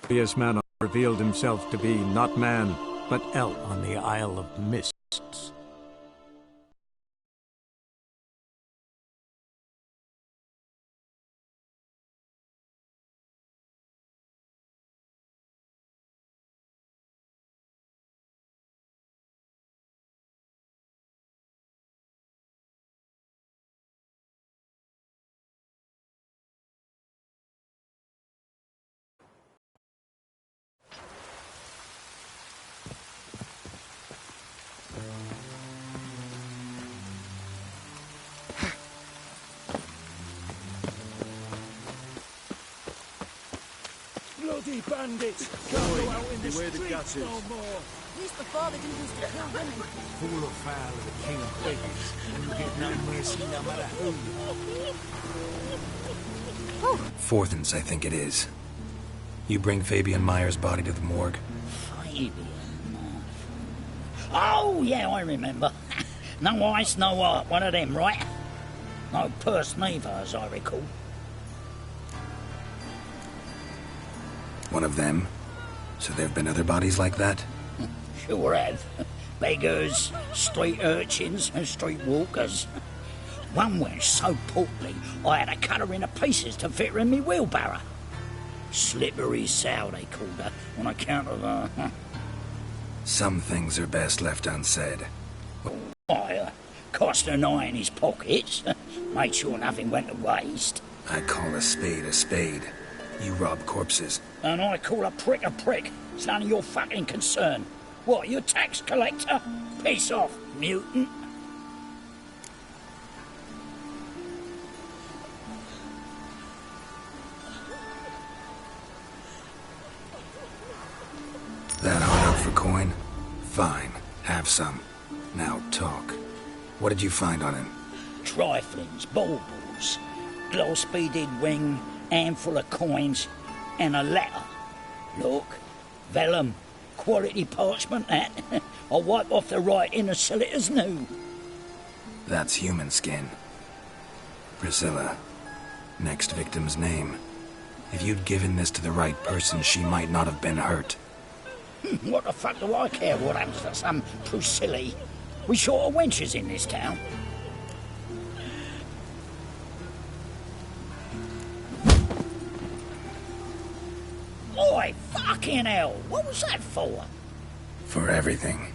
mysterious man revealed himself to be not man, but elf on the Isle of Mists. Bloody bandits! Can't go out in the streets no more! At least before they didn't used to kill women. Fall afoul of the king of beggars, and you get no mercy no matter who you are. Fourthens, I think it is. You bring Fabian Meyer's body to the morgue. Fabian? Oh, yeah, I remember. No ice, no art, one of them, right? No purse neither, as I recall. One of them? So there have been other bodies like that? Sure have. Beggars, street urchins, and street walkers. One went so portly, I had to cut her into pieces to fit her in me wheelbarrow. Slippery sow, they called her, on account of her. Some things are best left unsaid. Why, cost an eye in his pockets. Made sure nothing went to waste. I call a spade. You rob corpses. And I call a prick. It's none of your fucking concern. What, you tax collector? Piss off, mutant. That hard out for coin? Fine, have some. Now talk. What did you find on him? Triflings, baubles, gloss-beaded ring, handful of coins, and a letter. Look, vellum, quality parchment, that. I'll wipe off the writing and sell it as new. That's human skin. Priscilla. Next victim's name. If you'd given this to the right person, she might not have been hurt. What the fuck do I care what happens to some Priscilla? We short of wenches in this town. Oi, fucking hell! What was that for? For everything.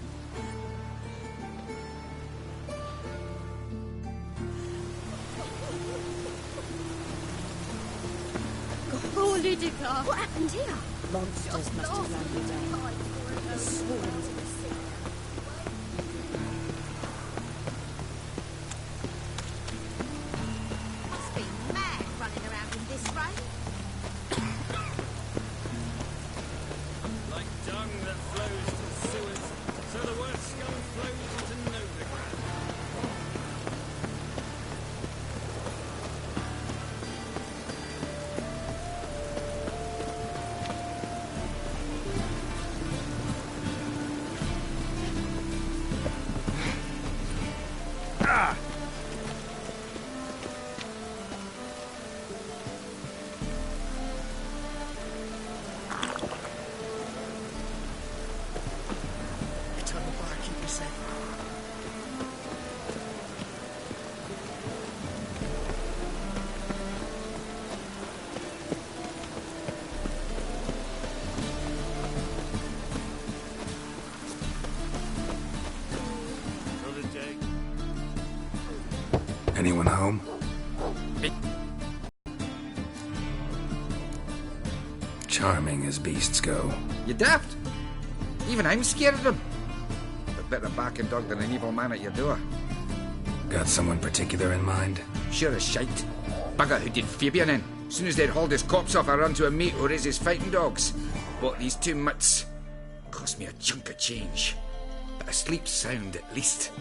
Oh, Lydica! What happened here? Monsters must have run you down. The swarms of the sea. Must be mad running around in this rain. Like dung that flows to sewers, so the worst scum flows into Novigrad. Anyone home? Charming as beasts go. You daft? Even I'm scared of them. A better barking dog than an evil man at your door. Got someone particular in mind? Sure as shite. Bugger who did Fabian in. As soon as they'd hauled his corpse off, I run to a mate who raises fighting dogs. Bought these 2 mutts. Cost me a chunk of change. But I sleep sound at least.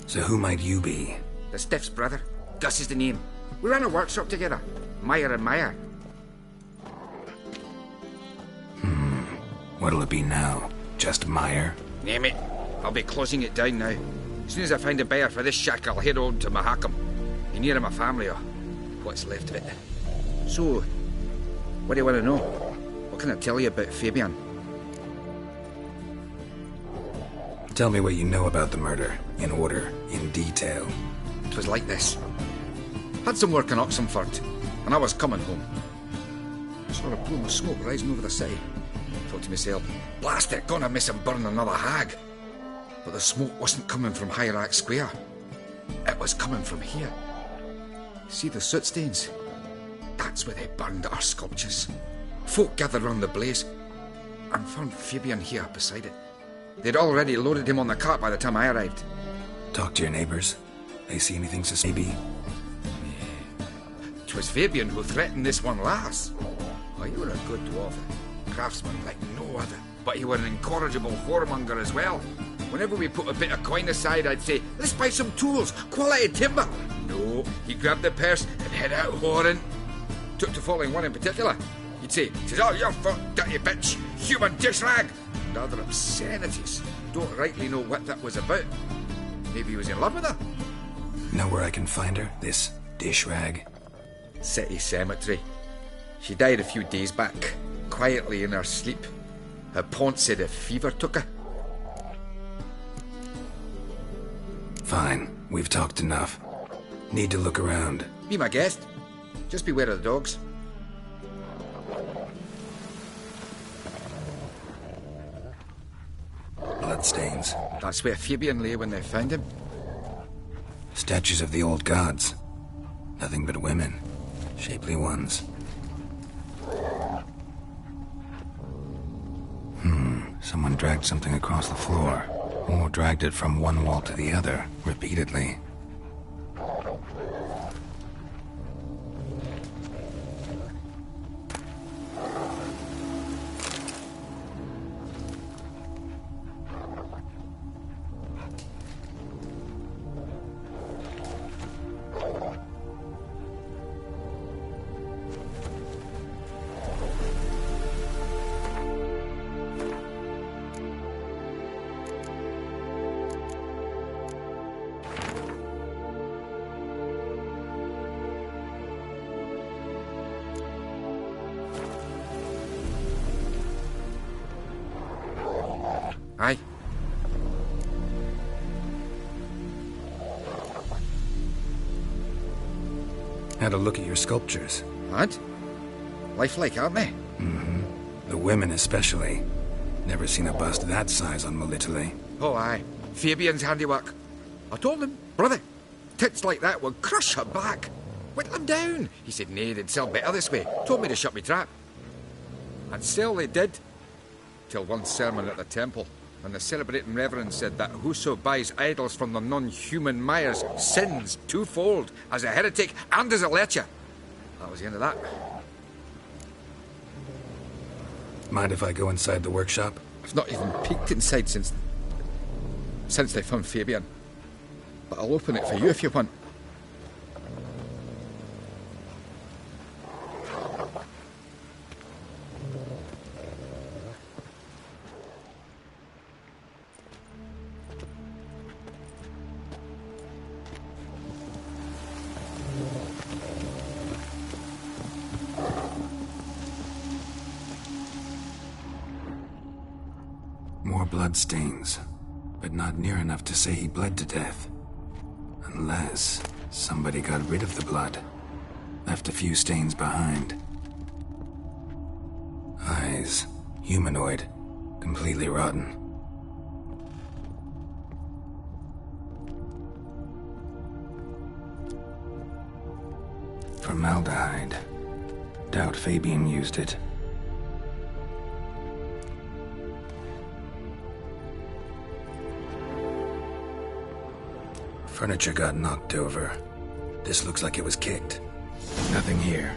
So who might you be? The Stiff's brother. Gus is the name. We ran a workshop together. Meyer and Meyer. What'll it be now? Just Meyer? Name it. I'll be closing it down now. As soon as I find a buyer for this shack, I'll head on to Mahakam. Be near my family, or what's left of it. So, What do you want to know? What can I tell you about Fabian? Tell me what you know about the murder, in order, in detail. It was like this. Had some work in Oxenford, and I was coming home. I saw a plume of smoke rising over the city. Thought to myself, blast it, gonna miss him burn another hag. But the smoke wasn't coming from Hierarch Square. It was coming from here. See the soot stains? That's where they burned our sculptures. Folk gathered round the blaze and found Fabian here beside it. They'd already loaded him on the cart by the time I arrived. Talk to your neighbors. They see anything suspicious? Twas Fabian who threatened this one last. Oh, you were a good dwarf, craftsman like no other. But you were an incorrigible whoremonger as well. Whenever we put a bit of coin aside, I'd say, let's buy some tools, quality timber. No, he grabbed the purse and head out whoring. Took to following one in particular. He'd say, "'Tis all your fault, dirty bitch, human dish rag," and other obscenities. Don't rightly know what that was about. Maybe he was in love with her. Know where I can find her, this dish rag? City cemetery. She died a few days back, quietly in her sleep. Her pont said a fever took her. Fine, we've talked enough. Need to look around. Be my guest. Just beware of the dogs. Bloodstains. That's where Fabian lay when they found him. Statues of the old gods. Nothing but women. Shapely ones. Someone dragged something across the floor. Or dragged it from one wall to the other, repeatedly. Aye. Had a look at your sculptures. Lad? Lifelike, aren't they? The women especially. Never seen a bust that size on Melitele. Oh, aye. Fabian's handiwork. I told him, brother, tits like that would crush her back. Whittle them down. He said, nay, they'd sell better this way. Told me to shut me trap. And sell they did. Till one sermon at the temple. And the celebrating reverend said that whoso buys idols from the non-human Myers sins twofold, as a heretic and as a lecher. That was the end of that. Mind if I go inside the workshop? I've not even peeked inside since they found Fabian. But I'll open it for you if you want. More bloodstains, but not near enough to say he bled to death. Unless somebody got rid of the blood, left a few stains behind. Eyes, humanoid, completely rotten. Formaldehyde. Doubt Fabian used it. Furniture got knocked over. This looks like it was kicked. Nothing here.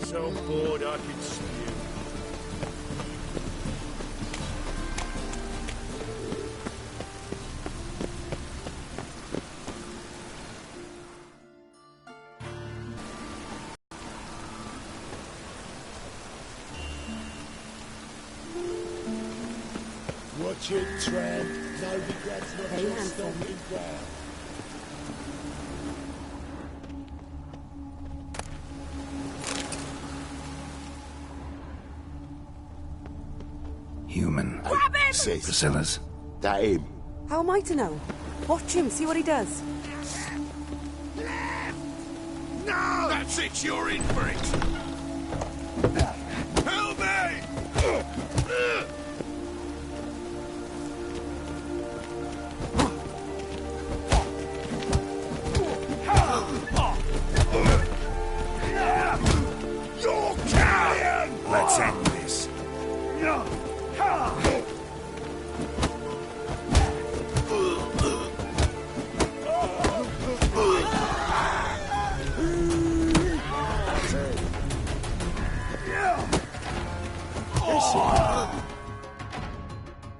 So bored I could spew. Watch it, tramp. No regrets, not Hey, your handsome. stomping ground. Human. Grab him! Sis, Priscilla's. that him. How am I to know? Watch him, see what he does. No! That's it, you're in for it! Help me! You're carrying! Let's end this.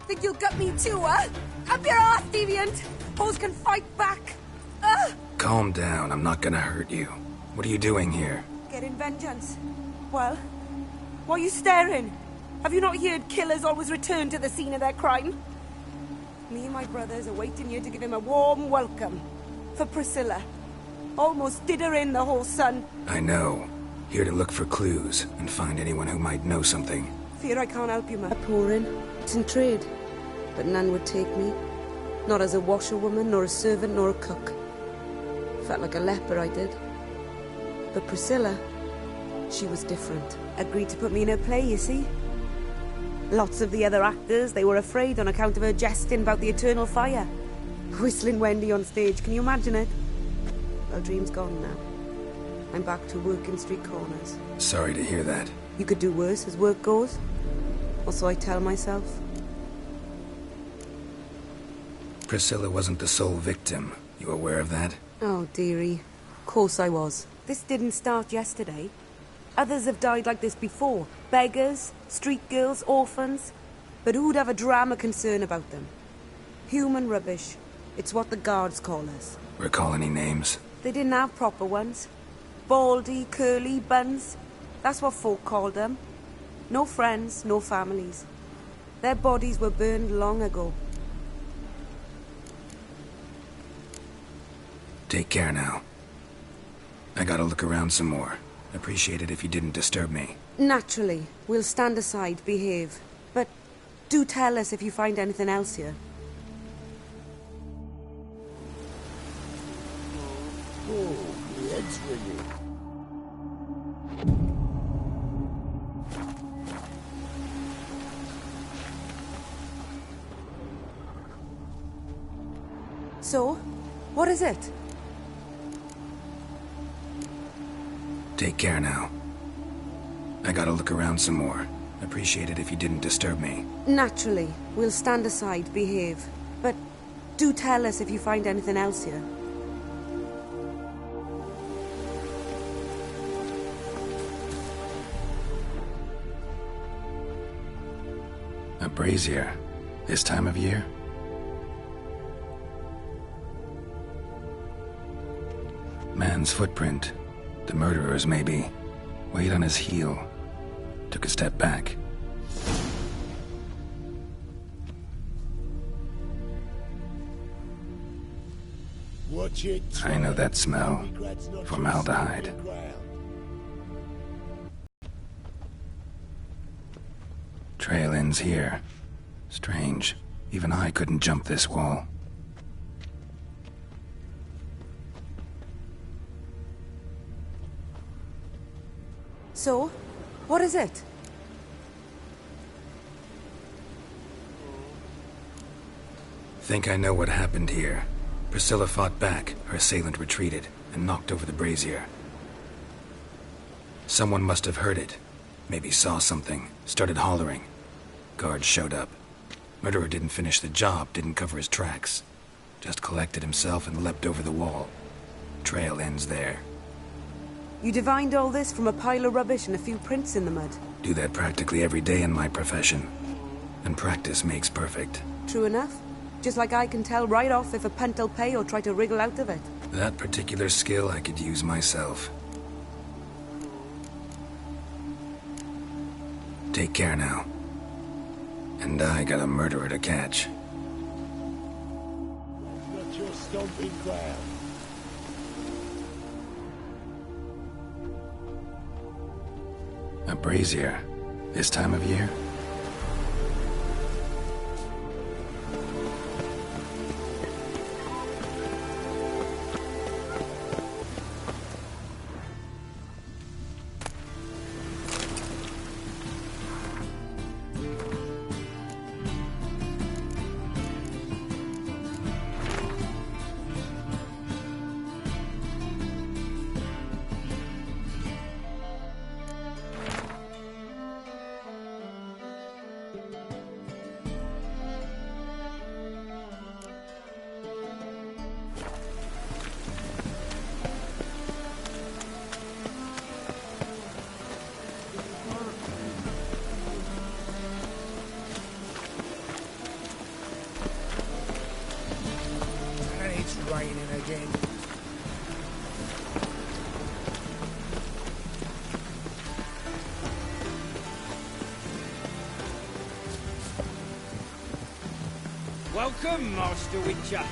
Think you'll gut me too, huh? Up your ass, deviant! Hoes can fight back! Calm down, I'm not gonna hurt you. What are you doing here? Getting vengeance. Well, why are you staring? Have you not heard killers always return to the scene of their crime? Me and my brothers are waiting here to give him a warm welcome. For Priscilla. Almost did her in, the whole son. I know. Here to look for clues and find anyone who might know something. Fear I can't help you, ma. Pouring. It's in trade. But none would take me. Not as a washerwoman, nor a servant, nor a cook. Felt like a leper, I did. But Priscilla, she was different. Agreed to put me in her play, you see. Lots of the other actors, they were afraid on account of her jesting about the eternal fire. Whistling Wendy on stage, can you imagine it? Well, dream's gone now. I'm back to working street corners. Sorry to hear that. You could do worse as work goes. Or so I tell myself. Priscilla wasn't the sole victim. You aware of that? Oh, dearie. Of course I was. This didn't start yesterday. Others have died like this before. Beggars, street girls, orphans. But who'd have a drama concern about them? Human rubbish. It's what the guards call us. Recall any names? They didn't have proper ones. Baldy, curly, buns. That's what folk called them. No friends, no families. Their bodies were burned long ago. Take care now. I gotta look around some more. Appreciate it if you didn't disturb me. Naturally. We'll stand aside, behave. But do tell us if you find anything else here. Oh, my head's ringing. So, what is it? Take care now. I gotta look around some more. Appreciate it if you didn't disturb me. Naturally. We'll stand aside, behave. But do tell us if you find anything else here. A brazier. This time of year? Man's footprint. The murderer's, maybe. Weight on his heel. Took a step back. Watch it, I tramp. know that smell. No regrets, not your Formaldehyde. stomping ground. Trail ends here. Strange. Even I couldn't jump this wall. So, what is it? Think I know what happened here. Priscilla fought back, her assailant retreated, and knocked over the brazier. Someone must have heard it. Maybe saw something, started hollering. Guards showed up. Murderer didn't finish the job, didn't cover his tracks. Just collected himself and leapt over the wall. Trail ends there. You divined all this from a pile of rubbish and a few prints in the mud. Do that practically every day in my profession. And practice makes perfect. True enough. Just like I can tell right off if a punt'll pay or try to wriggle out of it. That particular skill I could use myself. Take care now. And I got a murderer to catch. Got your stomping ground. A brazier. This time of year? And it's raining again. Welcome, Master Witcher.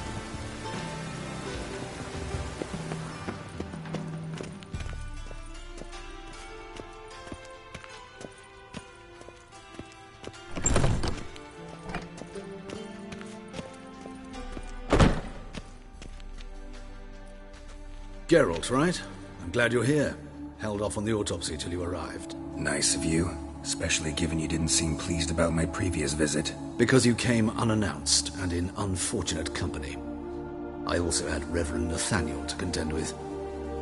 Geralt, right? I'm glad you're here. Held off on the autopsy till you arrived. Nice of you, especially given you didn't seem pleased about my previous visit. Because you came unannounced and in unfortunate company. I also had Reverend Nathaniel to contend with.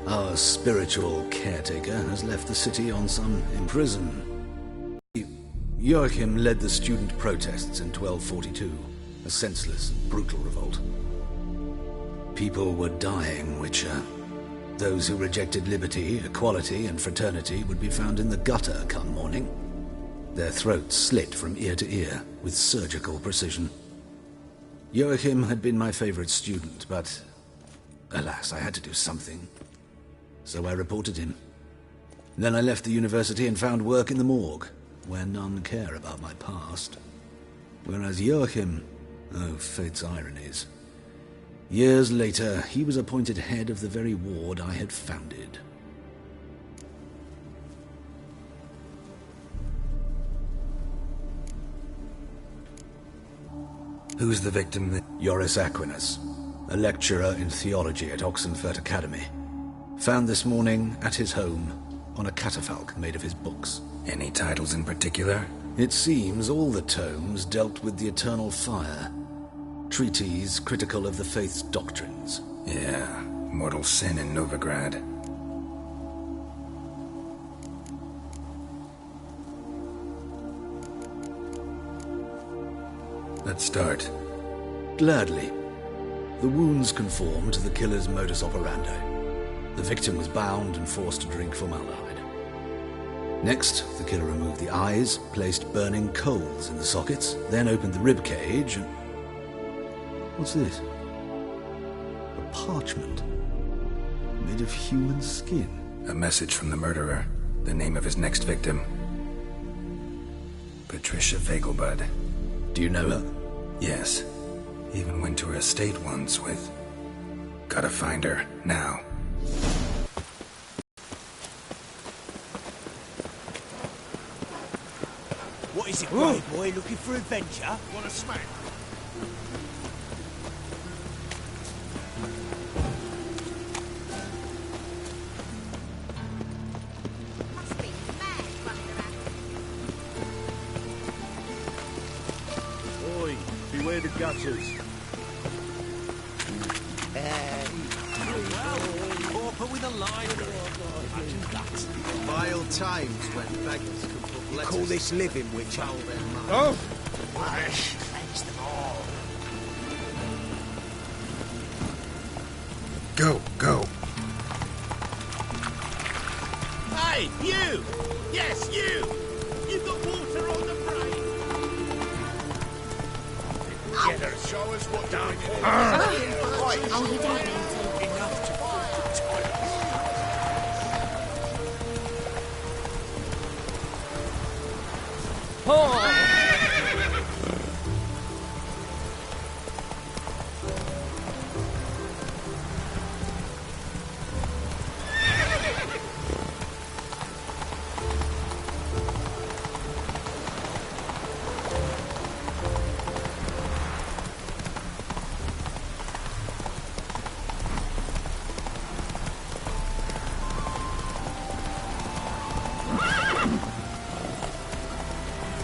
Our spiritual caretaker has left the city on some imprisonment. Joachim led the student protests in 1242, a senseless, brutal revolt. People were dying, Witcher. Those who rejected liberty, equality, and fraternity would be found in the gutter come morning. Their throats slit from ear to ear with surgical precision. Joachim had been my favorite student, but alas, I had to do something. So I reported him. Then I left the university and found work in the morgue, where none care about my past. Whereas Joachim, oh, fate's ironies. Years later, he was appointed head of the very ward I had founded. Who's the victim that... Joris Aquinas, a lecturer in theology at Oxenfurt Academy. Found this morning at his home on a catafalque made of his books. Any titles in particular? It seems all the tomes dealt with the eternal fire. Treatises critical of the faith's doctrines. Yeah, mortal sin in Novigrad. Let's start. Gladly. The wounds conform to the killer's modus operandi. The victim was bound and forced to drink formaldehyde. Next, the killer removed the eyes, placed burning coals in the sockets, then opened the rib cage and... What's this? A parchment made of human skin. A message from the murderer. The name of his next victim. Patricia Vegelbud. Do you know her? Yes. Even went to her estate once with... Gotta find her, now. What is it, grey boy? Looking for adventure? Want a smack? Oi, beware the gutters. Pauper with a line. Imagine that. Vile times when beggars could put letters... Call this living, Witcher. Oh! Cleanse them all. Go, go. Hey, you! Yes, you! You've got water on the brain! Together, show us what down here. Oh, you don't mean to. Enough to put the time.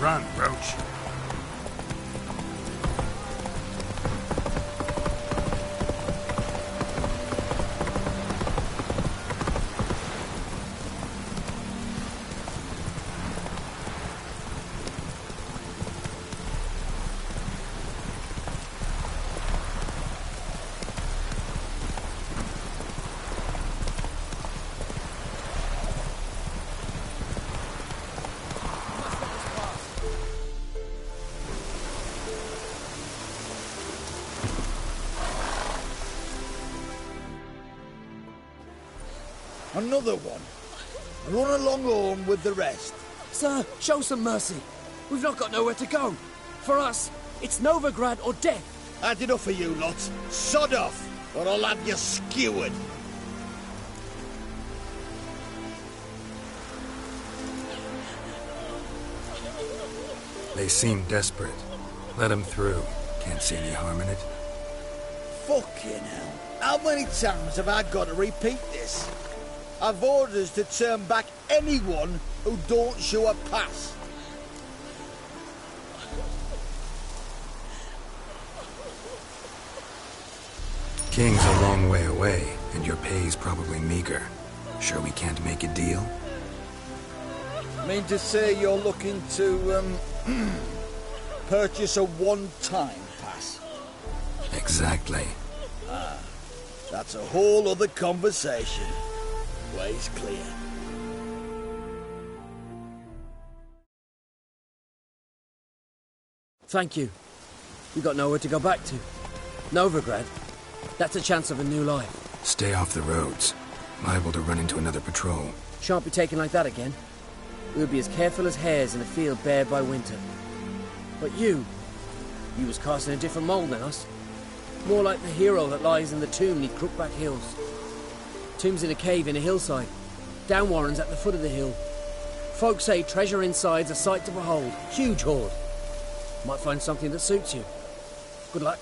Run, Roach. Another one. Run along home with the rest. Sir, show some mercy. We've not got nowhere to go. For us, it's Novigrad or death. Had enough of you lots. Sod off, or I'll have you skewered. They seem desperate. Let them through. Can't see any harm in it. Fucking hell. How many times have I got to repeat this? I've orders to turn back anyone who don't show a pass. King's a long way away, and your pay's probably meager. Sure we can't make a deal? Mean to say you're looking to, purchase a one-time pass? Exactly. Ah, that's a whole other conversation. Way's clear. Thank you. We got nowhere to go back to. Novigrad. That's a chance of a new life. Stay off the roads. Liable to run into another patrol. Shan't be taken like that again. We'll be as careful as hares in a field bared by winter. But you was cast in a different mould than us. More like the hero that lies in the tomb neath Crookback Hills. Tomb's in a cave in a hillside. Down Warren's at the foot of the hill. Folks say treasure inside's a sight to behold. Huge hoard. Might find something that suits you. Good luck.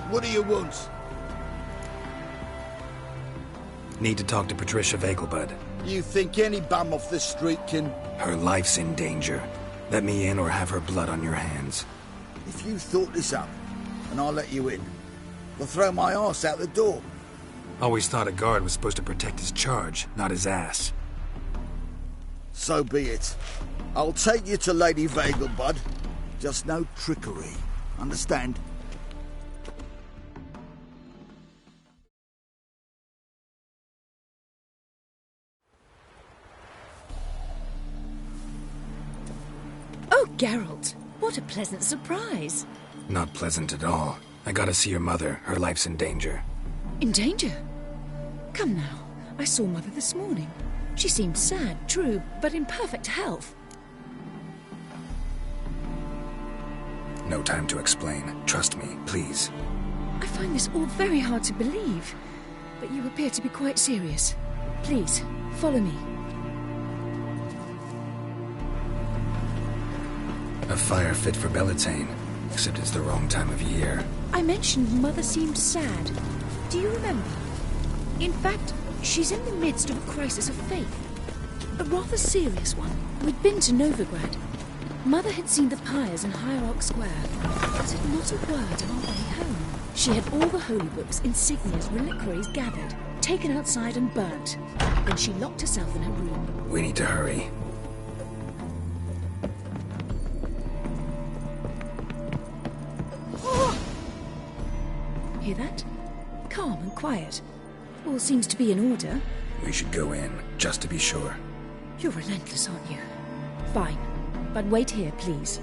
What do you want? Need to talk to Patricia Vegelbud. You think any bum off the street can... Her life's in danger. Let me in or have her blood on your hands. If you thought this up, and I'll let you in, I'll throw my arse out the door. Always thought a guard was supposed to protect his charge, not his ass. So be it. I'll take you to Lady Vegelbud. Just no trickery. Understand? Oh, Geralt, what a pleasant surprise. Not pleasant at all. I gotta see your mother. Her life's in danger. In danger? Come now, I saw Mother this morning. She seemed sad, true, but in perfect health. No time to explain. Trust me, please. I find this all very hard to believe, but you appear to be quite serious. Please, follow me. A fire fit for Bellatane, except it's the wrong time of year. I mentioned Mother seemed sad. Do you remember? In fact, she's in the midst of a crisis of faith. A rather serious one. We'd been to Novigrad. Mother had seen the pyres in Hierarch Square, but had not a word on our way home. She had all the holy books, insignias, reliquaries gathered, taken outside and burnt. Then she locked herself in her room. We need to hurry. Hear that? Calm and quiet. All seems to be in order. We should go in, just to be sure. You're relentless, aren't you? Fine. But wait here, please.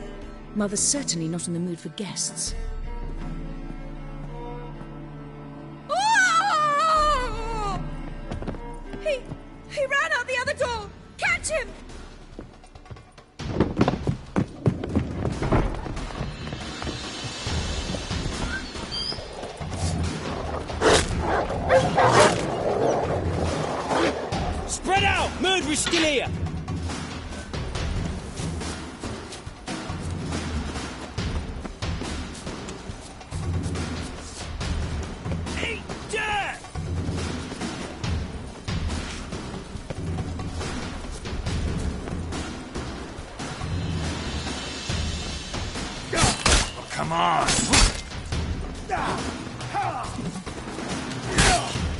Mother's certainly not in the mood for guests. Oh! He ran out the other door! Catch him! Spread out! Murderer's still here! Eat dirt! Oh, come on!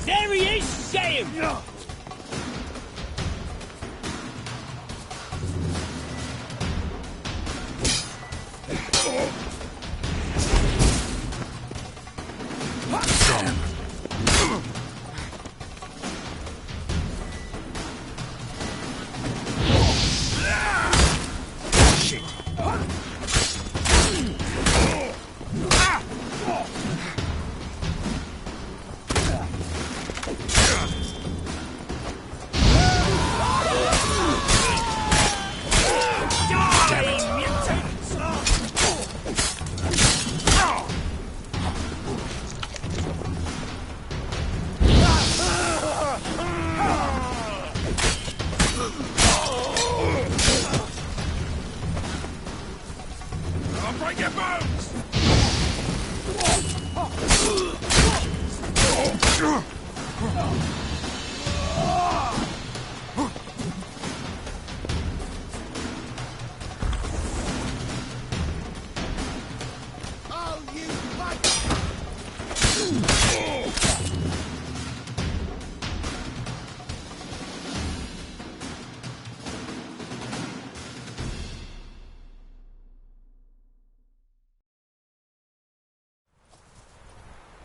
There he is! Get him!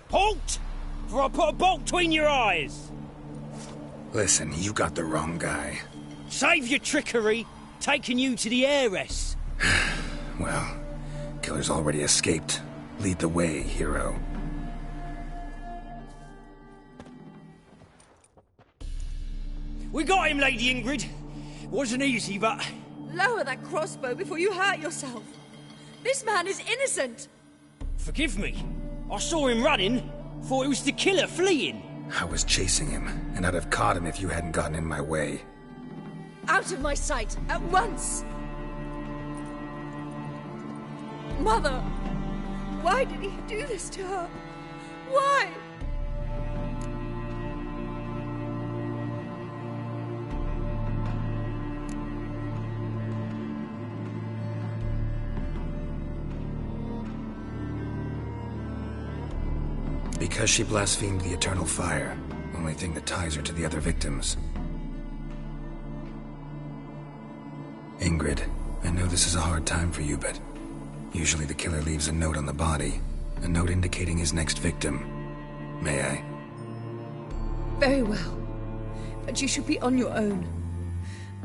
Halt! For I put a bolt between your eyes! Listen, you got the wrong guy. Save your trickery, taking you to the heiress. Well, killer's already escaped. Lead the way, hero. We got him, Lady Ingrid. Wasn't easy, but... Lower that crossbow before you hurt yourself. This man is innocent. Forgive me. I saw him running. Thought it was the killer fleeing. I was chasing him, and I'd have caught him if you hadn't gotten in my way. Out of my sight, at once! Mother! Why did he do this to her? Why? Because she blasphemed the eternal fire. Only thing that ties her to the other victims. Ingrid, I know this is a hard time for you, but usually the killer leaves a note on the body. A note indicating his next victim. May I? Very well. But you should be on your own.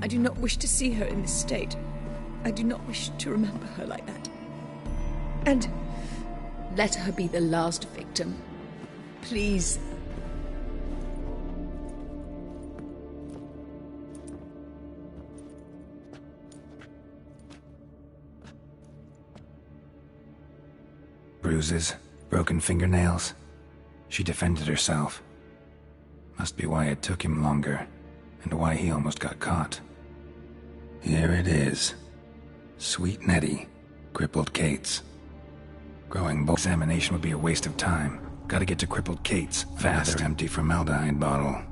I do not wish to see her in this state. I do not wish to remember her like that. And let her be the last victim. Please. Bruises, broken fingernails. She defended herself. Must be why it took him longer, and why he almost got caught. Here it is. Sweet Nettie, crippled Kate's. Growing both examination would be a waste of time. Gotta get to crippled Kate's fast. Another empty formaldehyde bottle.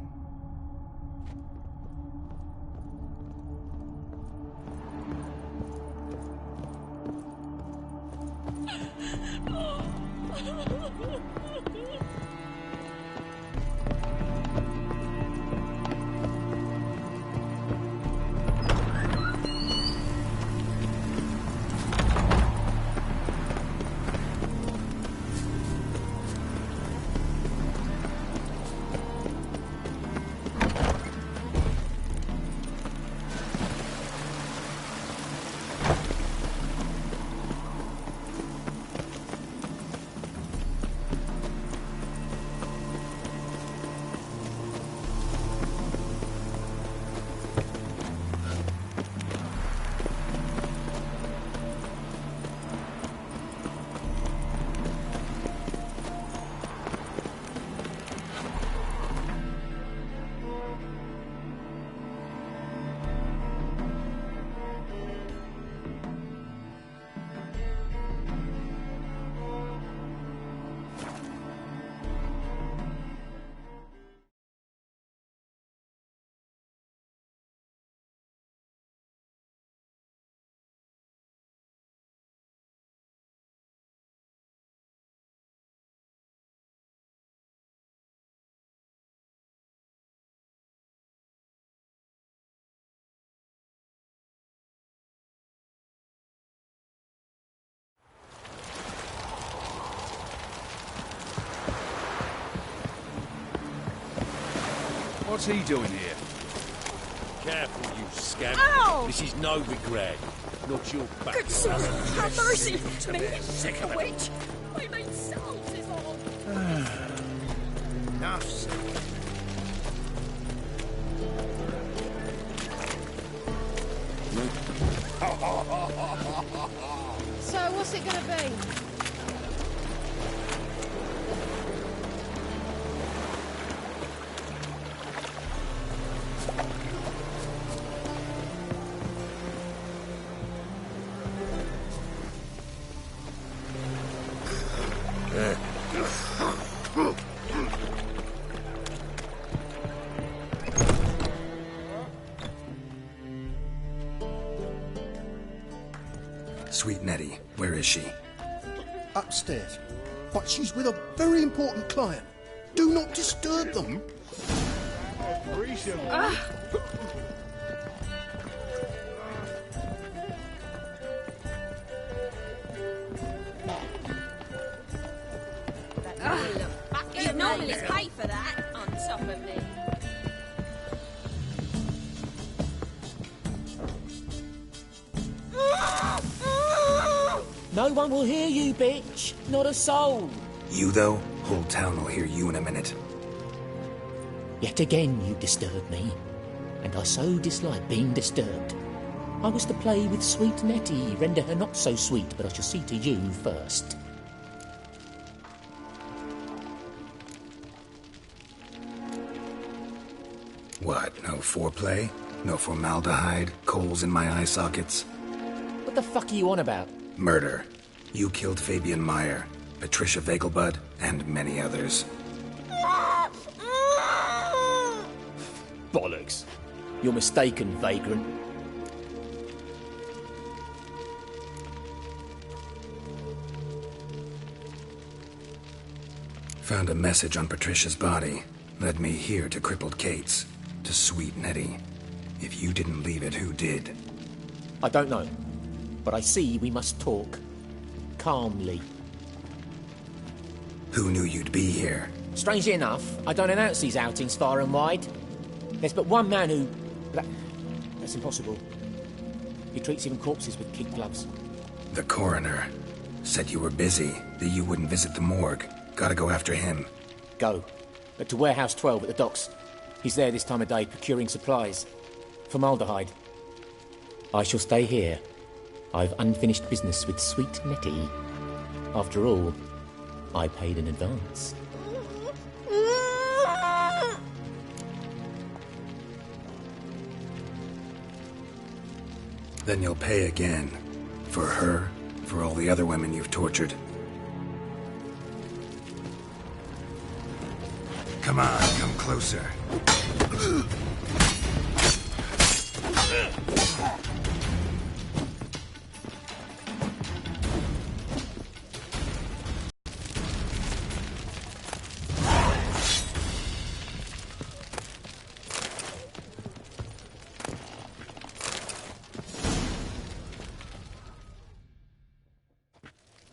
What's he doing here? Careful, you scamp. Ow! This is Novigrad, not your back. Good sir, have mercy! Me, Sick a of it. witch! My main salt is on! Enough said. So, what's it gonna be? Sweet Nettie, where is she? Upstairs. But she's with a very important client. Do not disturb them. You normally pay for that on top of me. No one will hear you, bitch. Not a soul. You, though? Whole town will hear you in a minute. Yet again you disturb me, and I so dislike being disturbed. I was to play with sweet Nettie, render her not so sweet, but I shall see to you first. What, no foreplay? No formaldehyde? Coals in my eye sockets? What the fuck are you on about? Murder. You killed Fabian Meyer, Patricia Vegelbud, and many others. Bollocks. You're mistaken, vagrant. Found a message on Patricia's body. Led me here to crippled Kate's. To sweet Nettie. If you didn't leave it, who did? I don't know, but I see we must talk. Calmly. Who knew you'd be here? Strangely enough, I don't announce these outings far and wide. There's but one man who... That's impossible. He treats even corpses with kid gloves. The coroner. Said you were busy, that you wouldn't visit the morgue. Gotta go after him. Go. But to Warehouse 12 at the docks. He's there this time of day procuring supplies. Formaldehyde. I shall stay here. I've unfinished business with sweet Nettie. After all, I paid in advance. Then you'll pay again. For her, for all the other women you've tortured. Come on, come closer.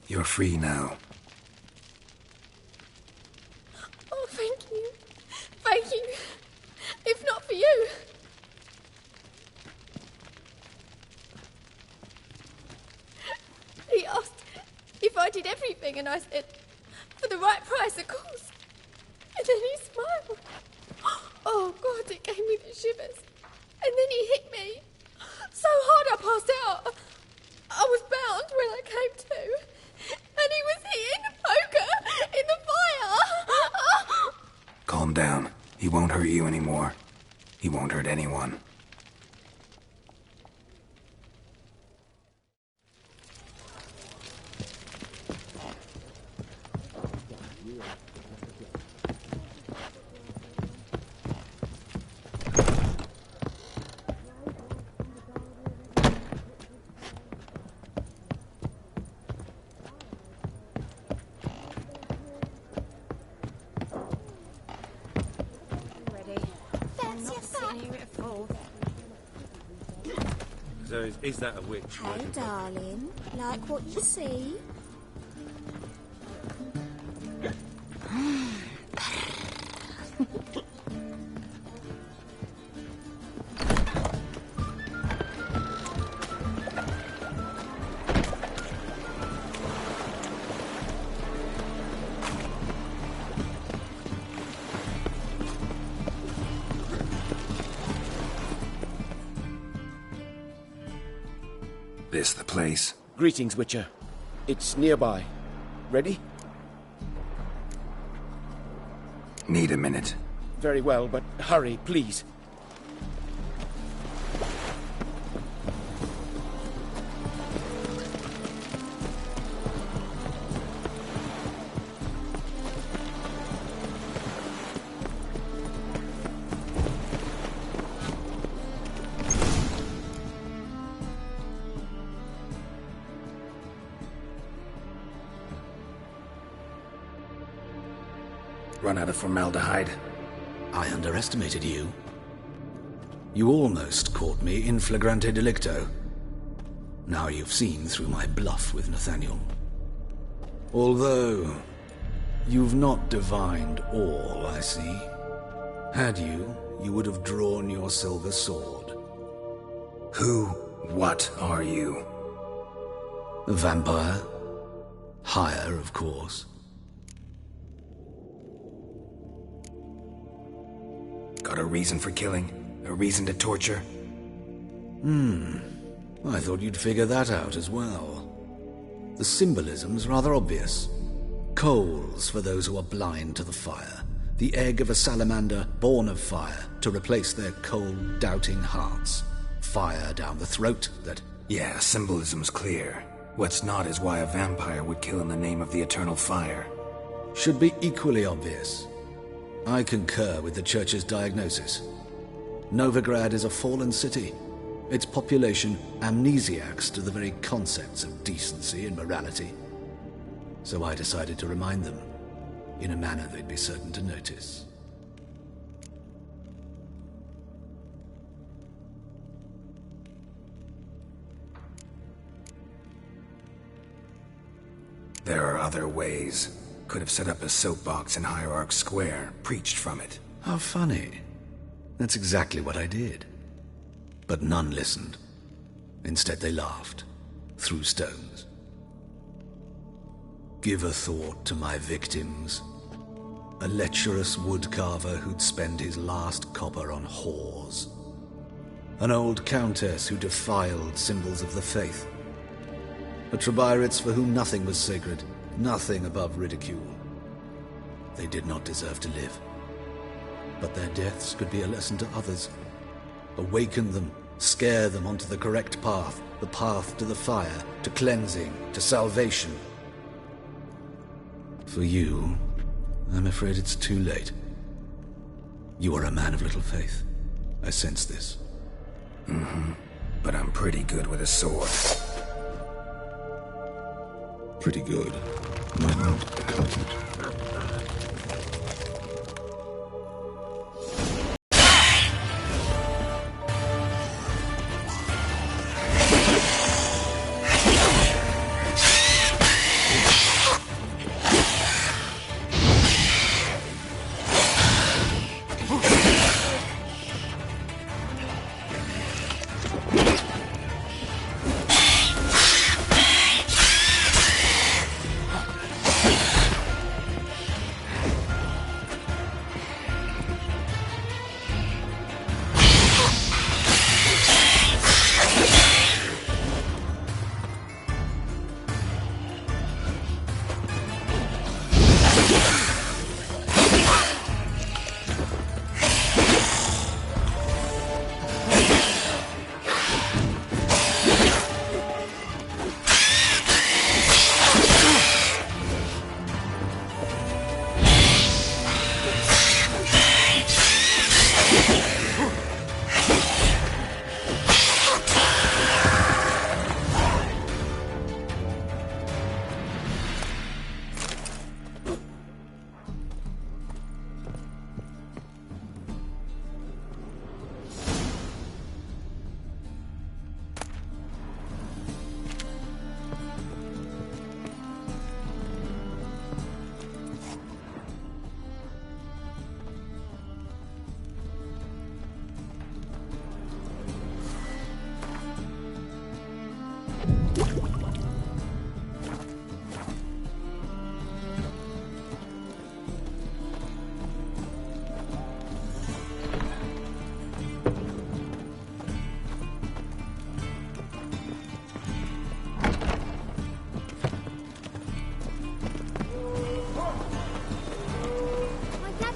You're free now. Oh, thank you. Thank you. If not for you. He asked if I did everything, and I said, for the right price, of course. And then he smiled. Oh, God, it gave me the shivers. And then he hit me so hard I passed out. I was bound when I came to. And he was hitting the poker in the fire. Calm down. He won't hurt you anymore. He won't hurt anyone. So is that a witch? Hey, darling. Like what you see? This the place? Greetings, Witcher. It's nearby. Ready? Need a minute. Very well, but hurry, please. Run out of formaldehyde. I underestimated you. You almost caught me in flagrante delicto. Now you've seen through my bluff with Nathaniel. Although, you've not divined all, I see. Had you, you would have drawn your silver sword. What are you? A vampire. Higher, of course. Got a reason for killing? A reason to torture? I thought you'd figure that out as well. The symbolism's rather obvious. Coals for those who are blind to the fire. The egg of a salamander born of fire to replace their cold, doubting hearts. Fire down the throat that... Yeah, symbolism's clear. What's not is why a vampire would kill in the name of the eternal fire. Should be equally obvious. I concur with the Church's diagnosis. Novigrad is a fallen city. Its population amnesiacs to the very concepts of decency and morality. So I decided to remind them, in a manner they'd be certain to notice. There are other ways. Could have set up a soapbox in Hierarch Square, preached from it. How funny. That's exactly what I did. But none listened. Instead they laughed, threw stones. Give a thought to my victims. A lecherous woodcarver who'd spend his last copper on whores. An old countess who defiled symbols of the faith. A Trebirates for whom nothing was sacred, nothing above ridicule. They did not deserve to live. But their deaths could be a lesson to others. Awaken them, scare them onto the correct path, the path to the fire, to cleansing, to salvation. For you, I'm afraid it's too late. You are a man of little faith. I sense this. But I'm pretty good with a sword. Pretty good. Might not cut it.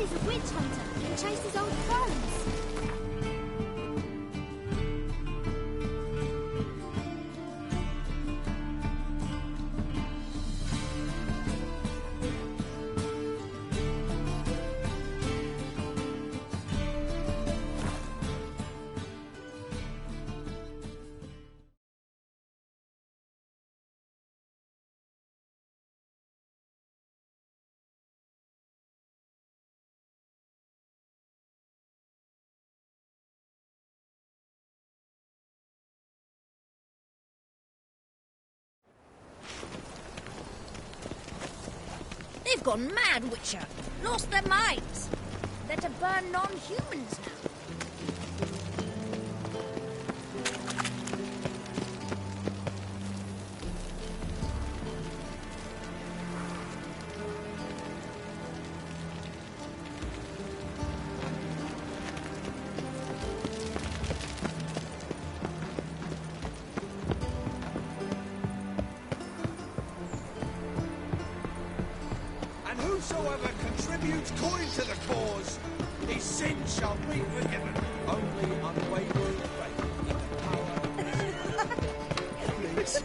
He's a witch hunter and chases old crones. They've gone mad, Witcher. Lost their minds. They're to burn non-humans now. Whosoever contributes coin to the cause, his sins shall be forgiven. Only unwavering faith in the power. Please.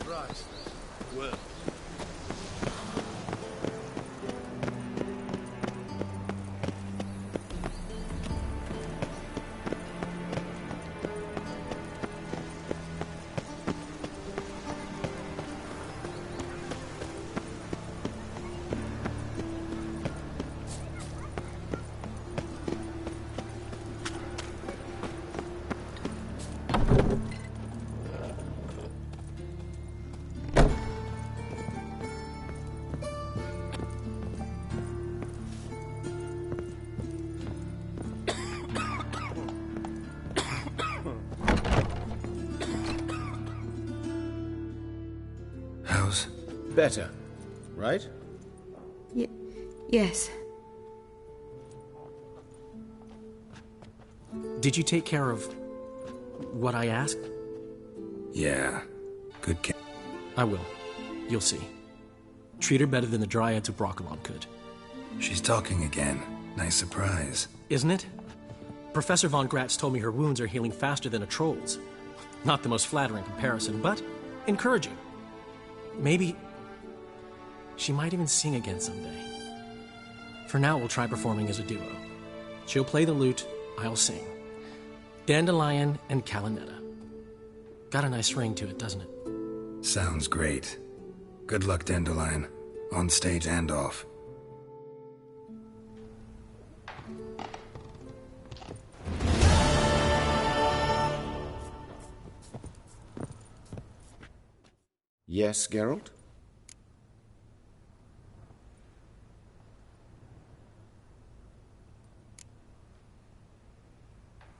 Right. Well. How's... Better, right? Yes. Did you take care of what I asked? Yeah. Good kid. I will. You'll see. Treat her better than the Dryads of Broccolon could. She's talking again. Nice surprise. Isn't it? Professor Von Gratz told me her wounds are healing faster than a troll's. Not the most flattering comparison, but encouraging. Maybe she might even sing again someday. For now, we'll try performing as a duo. She'll play the lute, I'll sing. Dandelion and Calinetta. Got a nice ring to it, doesn't it? Sounds great. Good luck, Dandelion. On stage and off. Yes, Geralt?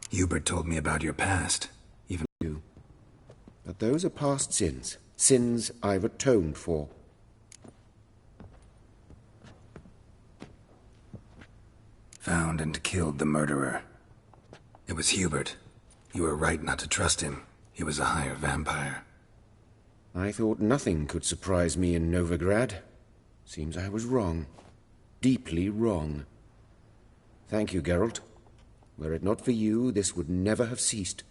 Hubert told me about your past. Even you. But those are past sins. Sins I've atoned for. Found and killed the murderer. It was Hubert. You were right not to trust him. He was a higher vampire. I thought nothing could surprise me in Novigrad. Seems I was wrong. Deeply wrong. Thank you, Geralt. Were it not for you, this would never have ceased.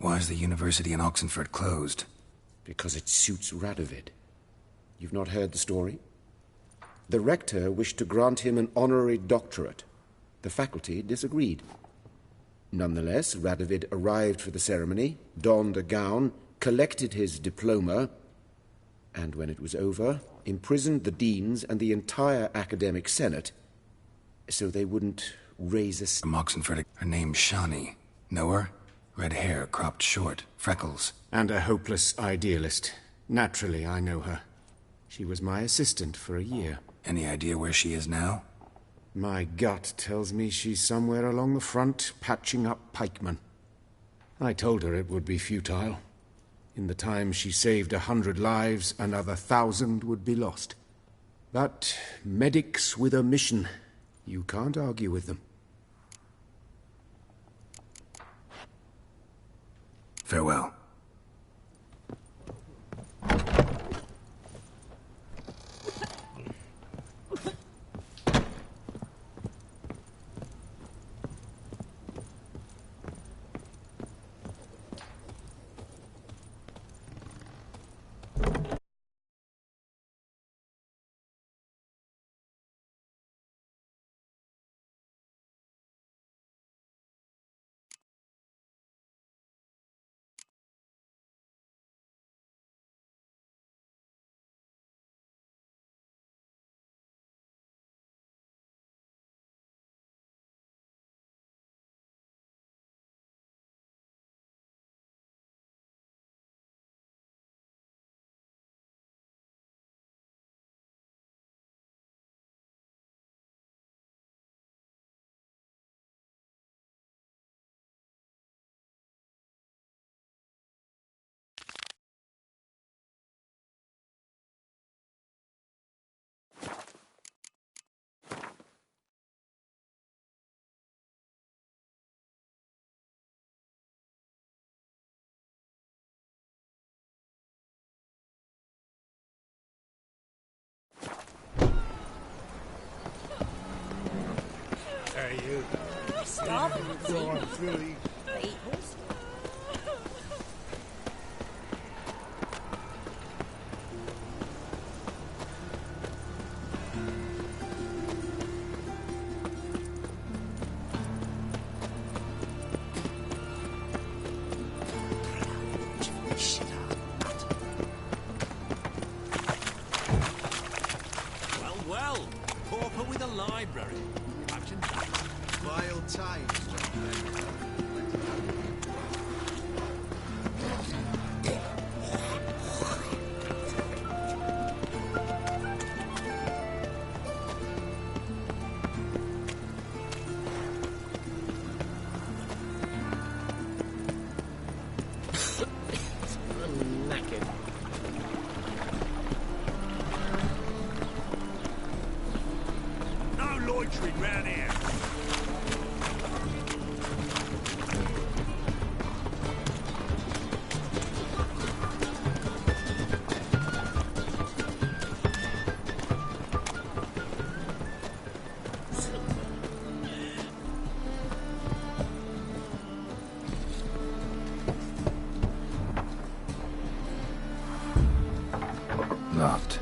Why is the university in Oxenford closed? Because it suits Radovid. You've not heard the story? The rector wished to grant him an honorary doctorate. The faculty disagreed. Nonetheless, Radovid arrived for the ceremony, donned a gown, collected his diploma, and when it was over, imprisoned the deans and the entire academic senate so they wouldn't raise a... From Oxenford, her name's Shani. Know her? Red hair, cropped short, freckles. And a hopeless idealist. Naturally, I know her. She was my assistant for a year. Any idea where she is now? My gut tells me she's somewhere along the front, patching up pikemen. I told her it would be futile. In the time she saved 100 lives, another 1,000 would be lost. But medics with a mission, you can't argue with them. Farewell. storm through. Well, well. Pauper with a library. Imagine that. Vile times, John. I'm knackered. No loitering round here. Locked.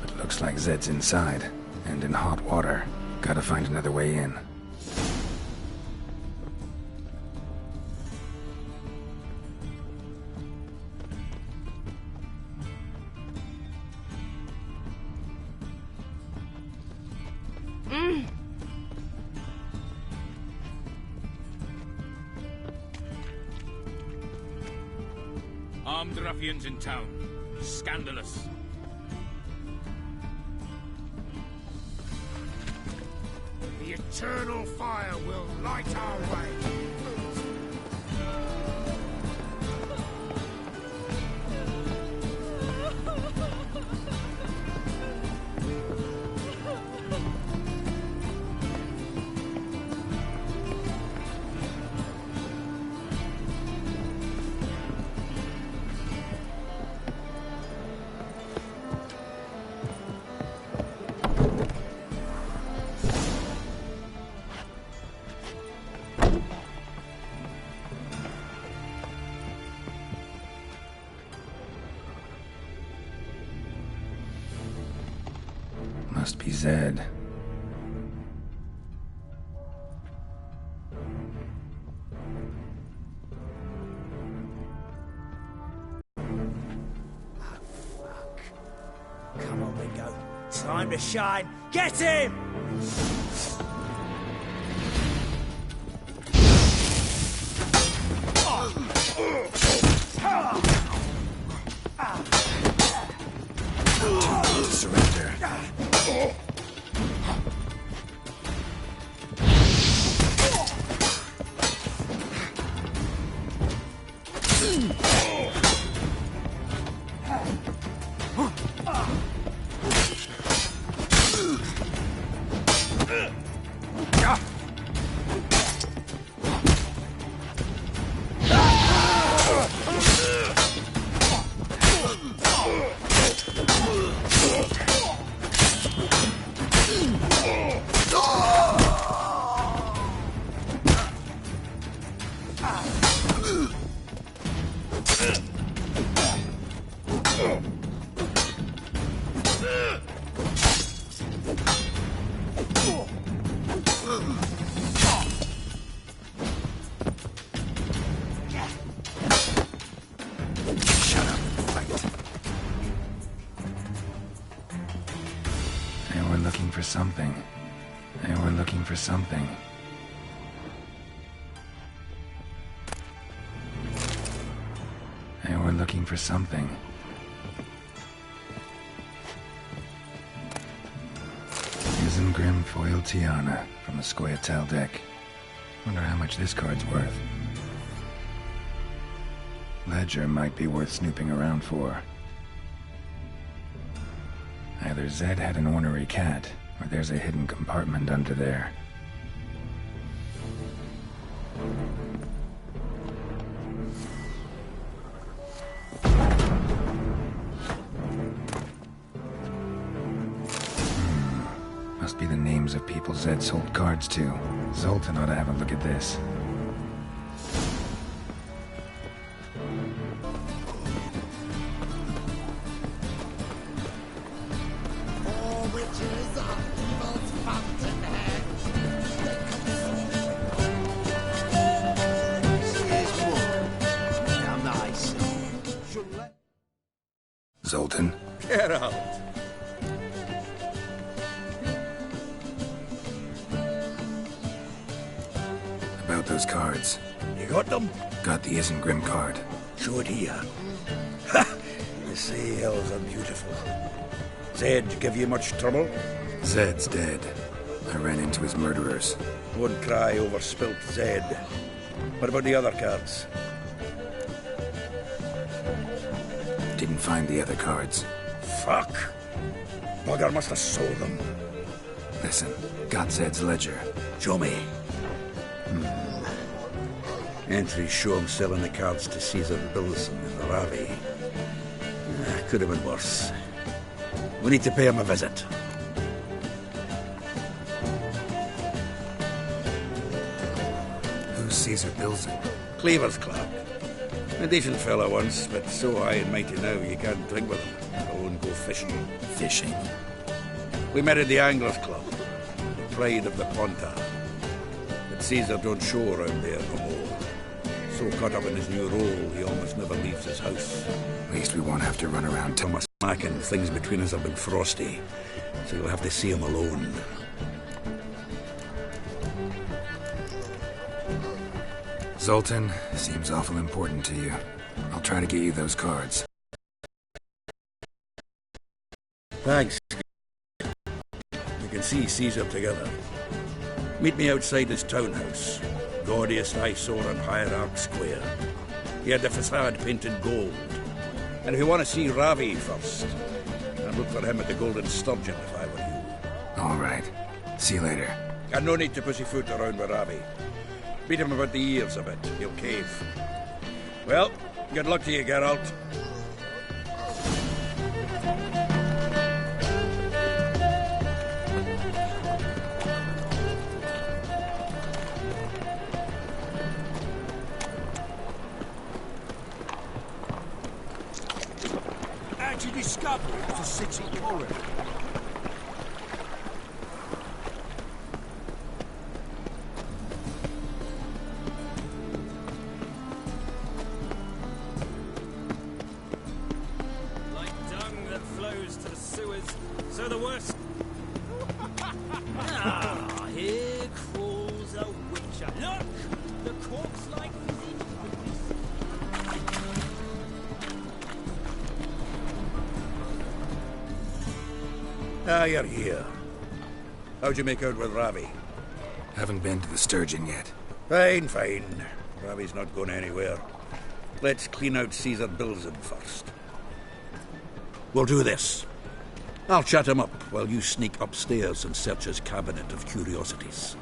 But looks like Zed's inside, and in hot water. Gotta find another way in. Armed ruffians in town. Scandalous. The eternal fire will light our way. Must be Zed. Come on, Ringo. Time to shine. Get him! Surrender. For something. They were looking for something. They were looking for something. Isengrim foil Tiana from the Scoia'tael deck. Wonder how much this card's worth. Ledger might be worth snooping around for. Either Zed had an ornery cat, or there's a hidden compartment under there. Must be the names of people Zed sold cards to. Zoltan ought to have a look at this. Zoltan? Get out. About those cards. You got them? Got the Isengrim card. Show it here. Ha! You say elves are beautiful. Zed give you much trouble? Zed's dead. I ran into his murderers. Won't cry over spilt Zed. What about the other cards? Didn't find the other cards. Fuck! Bugger must have sold them. Listen, got Zed's ledger. Show me. Entries show him selling the cards to Caesar Bilson in Ravi. Could have been worse. We need to pay him a visit. Who's Caesar Bilson? Cleaver's clerk. A decent fellow once, but so high and mighty now you can't drink with him. Go and go fishing. Fishing? We met at the Anglers Club. The pride of the Ponta. But Caesar don't show around there no more. So caught up in his new role, he almost never leaves his house. At least we won't have to run around Thomas Mack and things between us have been frosty, so you'll have to see him alone. Zoltan, seems awful important to you. I'll try to get you those cards. Thanks. We can see Caesar together. Meet me outside his townhouse. Gaudiest eyesore on Hierarch Square. He had the facade painted gold. And if you want to see Ravi first, I'd look for him at the Golden Sturgeon if I were you. All right. See you later. And no need to pussyfoot around with Ravi. Beat him about the ears a bit. He'll cave. Well, good luck to you, Geralt. How'd you discover it was a city corridor? Like dung that flows to the sewers, so the worst. Ah, here crawls a witcher. Look! The corpse-like Ah, you're here. How'd you make out with Ravi? Haven't been to the Sturgeon yet. Fine, fine. Ravi's not going anywhere. Let's clean out Caesar Bilson first. We'll do this. I'll chat him up while you sneak upstairs and search his cabinet of curiosities.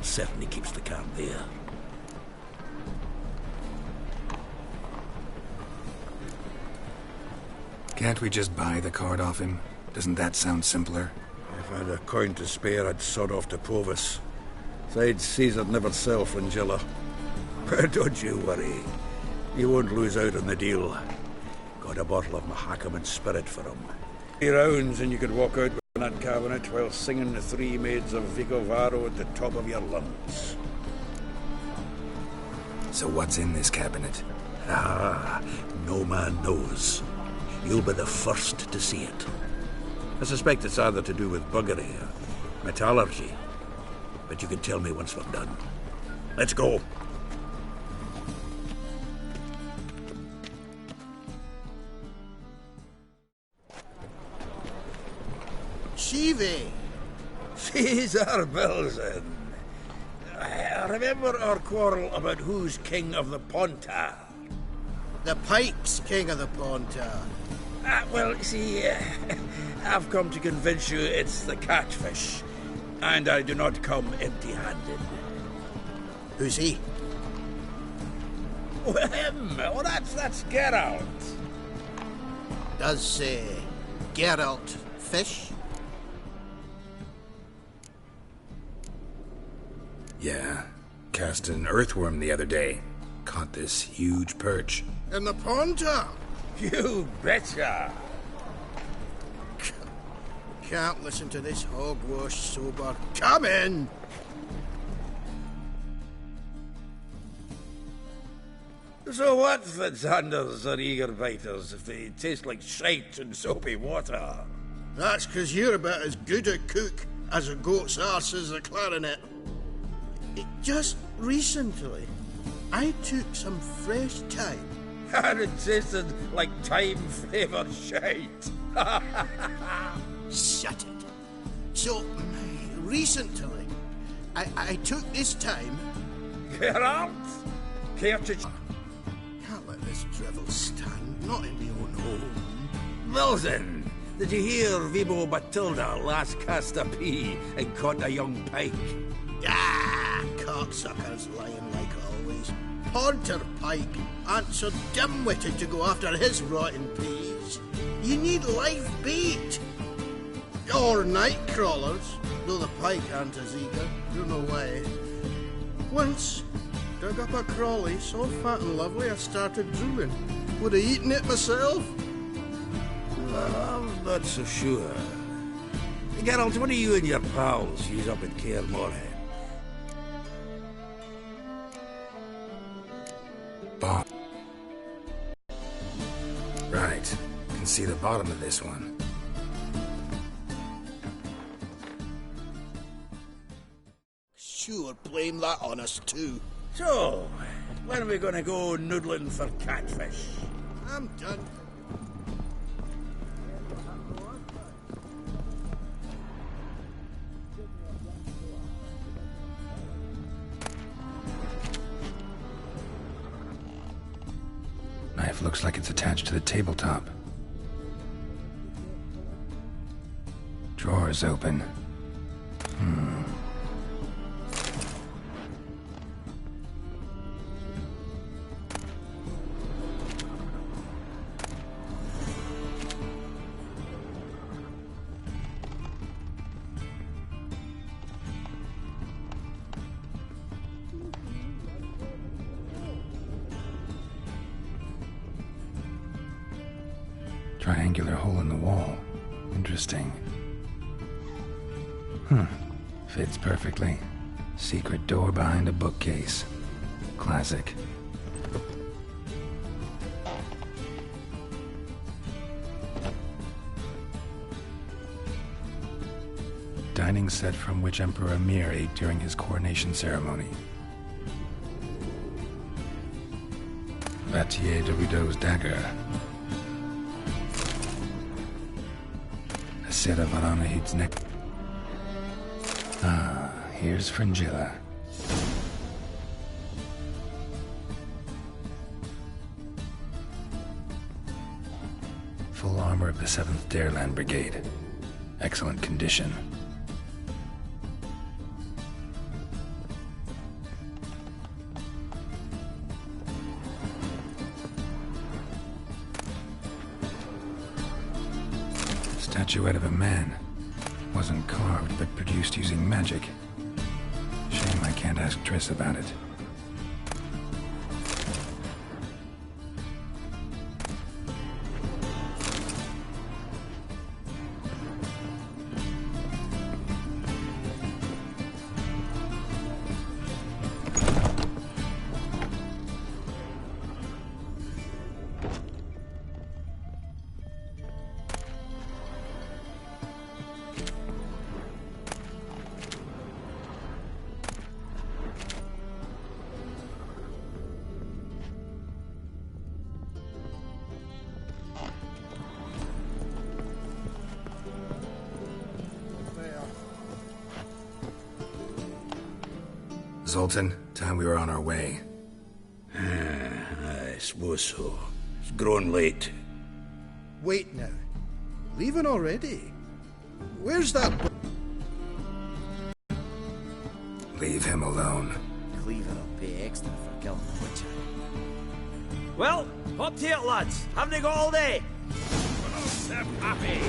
Certainly keeps the card there. Can't we just buy the card off him? Doesn't that sound simpler? If I had a coin to spare, I'd sod off to Provis. Besides, Caesar'd never sell Fringilla. But don't you worry. You won't lose out on the deal. Got a bottle of Mahakaman spirit for him. 3 rounds and you could walk out with that cabinet while singing the 3 maids of Vicovaro at the top of your lungs. So what's in this cabinet? Ah, no man knows. You'll be the first to see it. I suspect it's either to do with buggery or metallurgy. But you can tell me once we're done. Let's go. Shivi! Caesar Bilson. Remember our quarrel about who's king of the Ponta? The Pike's king of the Ponta. Well, see, I've come to convince you it's the catfish. And I do not come empty-handed. Who's he? Well, him. Oh, that's Geralt. Does Geralt fish? Yeah. Cast an earthworm the other day. Caught this huge perch. In the Ponta? You betcha. Can't listen to this hogwash sober. Come in! So what, Fitzhanders or eager biters, if they taste like shite and soapy water? That's 'cause you're about as good a cook as a goat's arse is a clarinet. Just recently, I took some fresh thyme. And it tasted like thyme-flavoured shite. Shut it. So, recently, I took this thyme. Geralt? Care to... Can't let this drivel stand, not in my own home. Well then, did you hear Vibo Batilda last cast a pea and caught a young pike? Ah, cocksuckers lying like always. Porter Pike ain't so dim-witted to go after his rotten peas. You need live bait. Or night crawlers, though the pike aren't as eager, don't know why. Once, dug up a crawly so fat and lovely I started drooling. Would have eaten it myself? Well, I'm not so sure. Geralt, what do you and your pals use up at Caer Moorhead? Bob. Right. Can see the bottom of this one. Sure, blame that on us too. So, when are we gonna go noodling for catfish? I'm done. Knife looks like it's attached to the tabletop. Drawer's open. Triangular hole in the wall. Interesting. Fits perfectly. Secret door behind a bookcase. Classic. Dining set from which Emperor Mir ate during his coronation ceremony. Vatier de Rideau's dagger. Sarah Varanahid's neck. Ah, here's Fringilla. Full armor of the 7th Dareland Brigade. Excellent condition. Statuette of a man. Wasn't carved, but produced using magic. Shame I can't ask Triss about it. Zoltan, time we were on our way. I suppose so. It's grown late. Wait now. Leaving already? Where's that... Leave him alone. Cleaver will pay extra for killing the Witcher. Well, up to it, lads. Haven't they got all day? Step happy.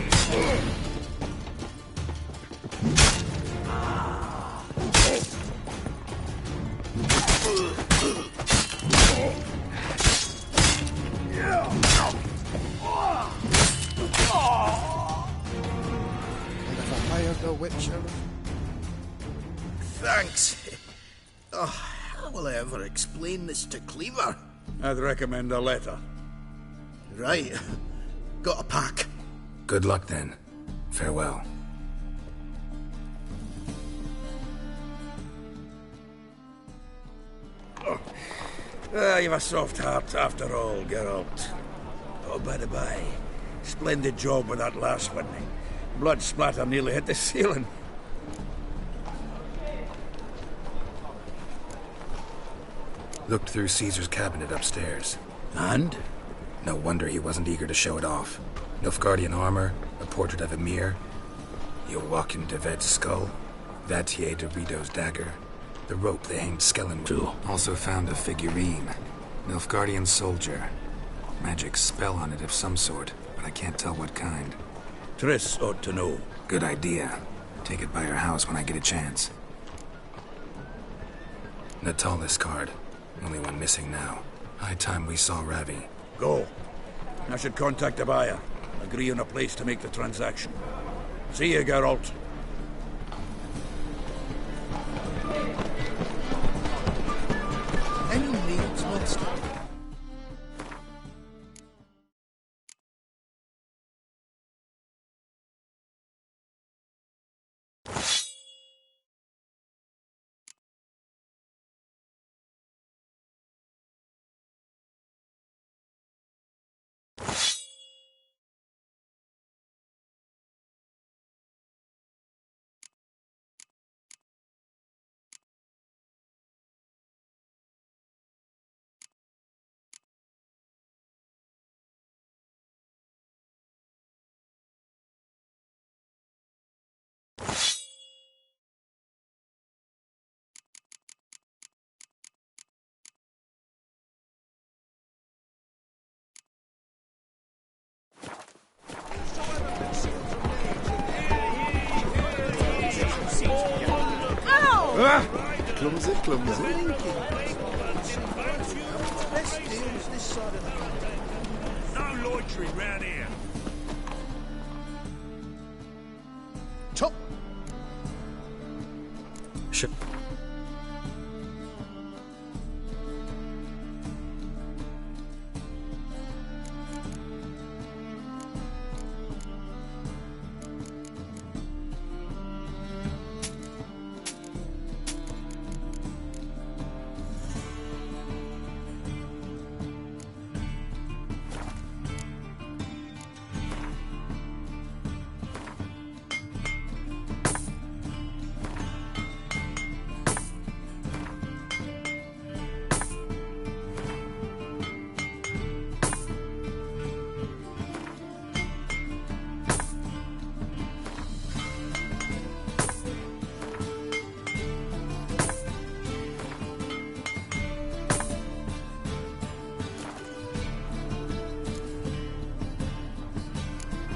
The Witcher. Thanks. Oh, how will I ever explain this to Cleaver? I'd recommend a letter. Right. Got a pack. Good luck, then. Farewell. You've a soft heart after all, Geralt. Oh, by the by, splendid job with that last one. Blood splatter nearly hit the ceiling. Looked through Caesar's cabinet upstairs. And? No wonder he wasn't eager to show it off. Nilfgaardian armor, a portrait of Emir, Joachim de Ved's skull, Vatier de Rito's dagger, the rope they hanged Skellen with. Also found a figurine. Nilfgaardian soldier. Magic spell on it of some sort, but I can't tell what kind. Triss ought to know. Good idea. Take it by her house when I get a chance. Natalis card. Only one missing now. High time we saw Ravi. Go. I should contact the buyer. Agree on a place to make the transaction. See you, Geralt. Any needs, monster? Clumsy, clumsy. Best deals this side of the country. No loitering round here. Top. Sure.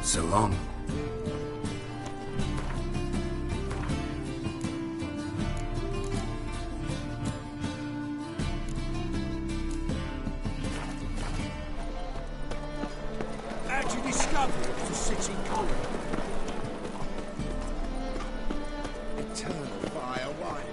So long. How'd you discover it was a city colony? Eternal fire wine.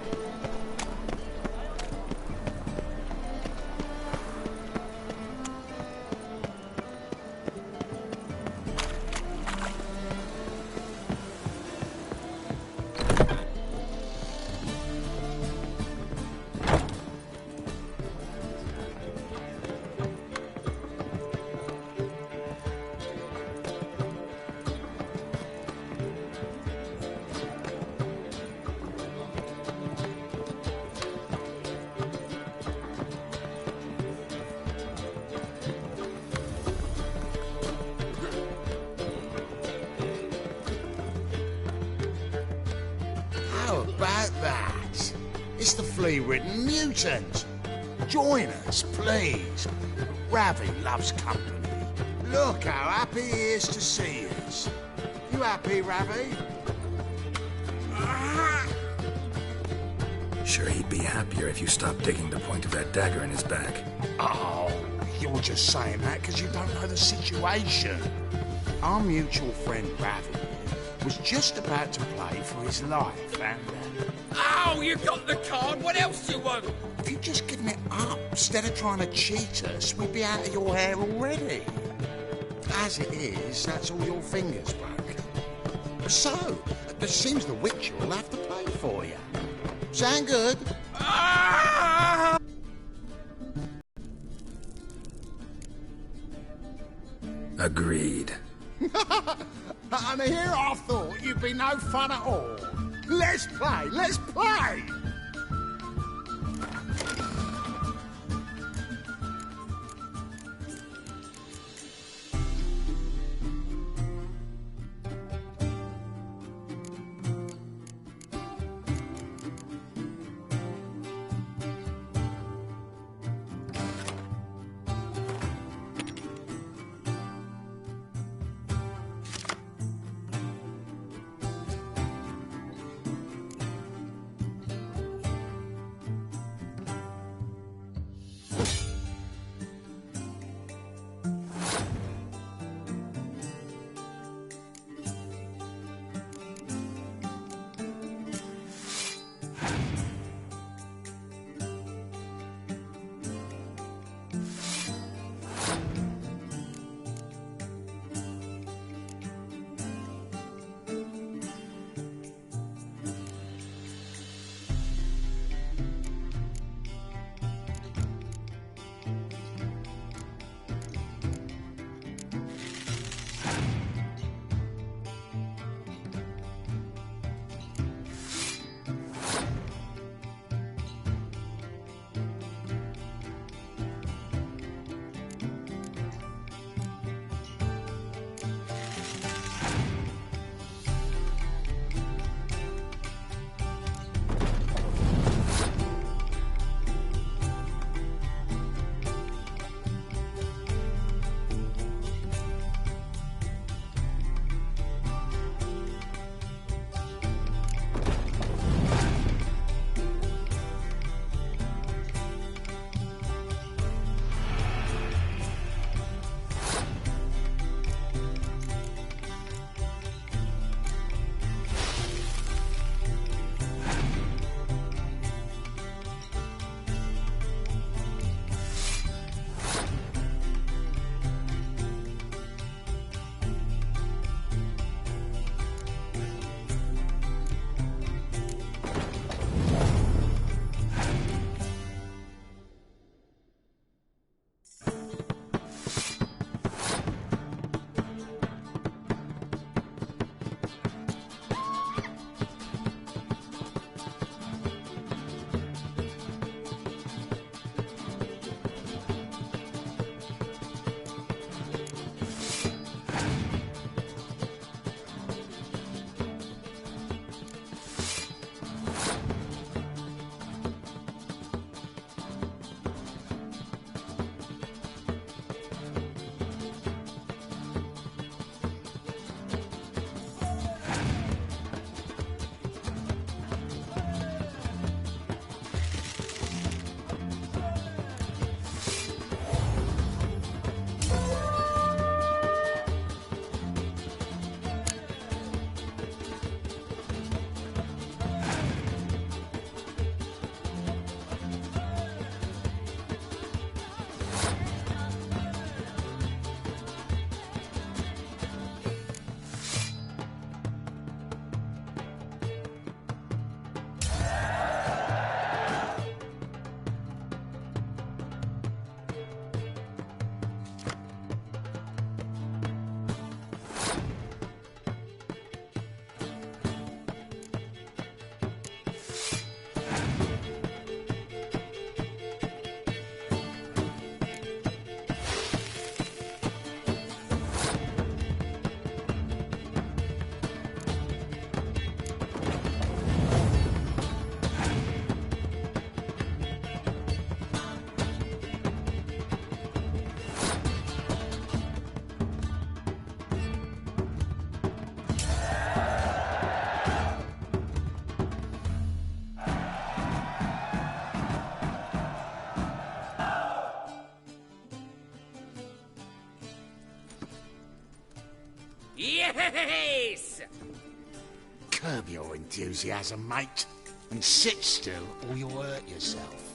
How about that? It's the flea-ridden mutant. Join us, please. Ravi loves company. Look how happy he is to see us. You happy, Ravi? Sure, he'd be happier if you stopped digging the point of that dagger in his back. Oh, you're just saying that because you don't know the situation. Our mutual friend Ravi was just about to play for his life, and... Oh, you got the card. What else do you want? if you'd just given it up, instead of trying to cheat us, we'd be out of your hair already. As it is, that's all your fingers broke. So, it seems the witcher will have to pay for you. Sound good? Agreed. And here I thought you'd be no fun at all. Let's play, let's play! Yes! curb your enthusiasm, mate, and sit still or you'll hurt yourself.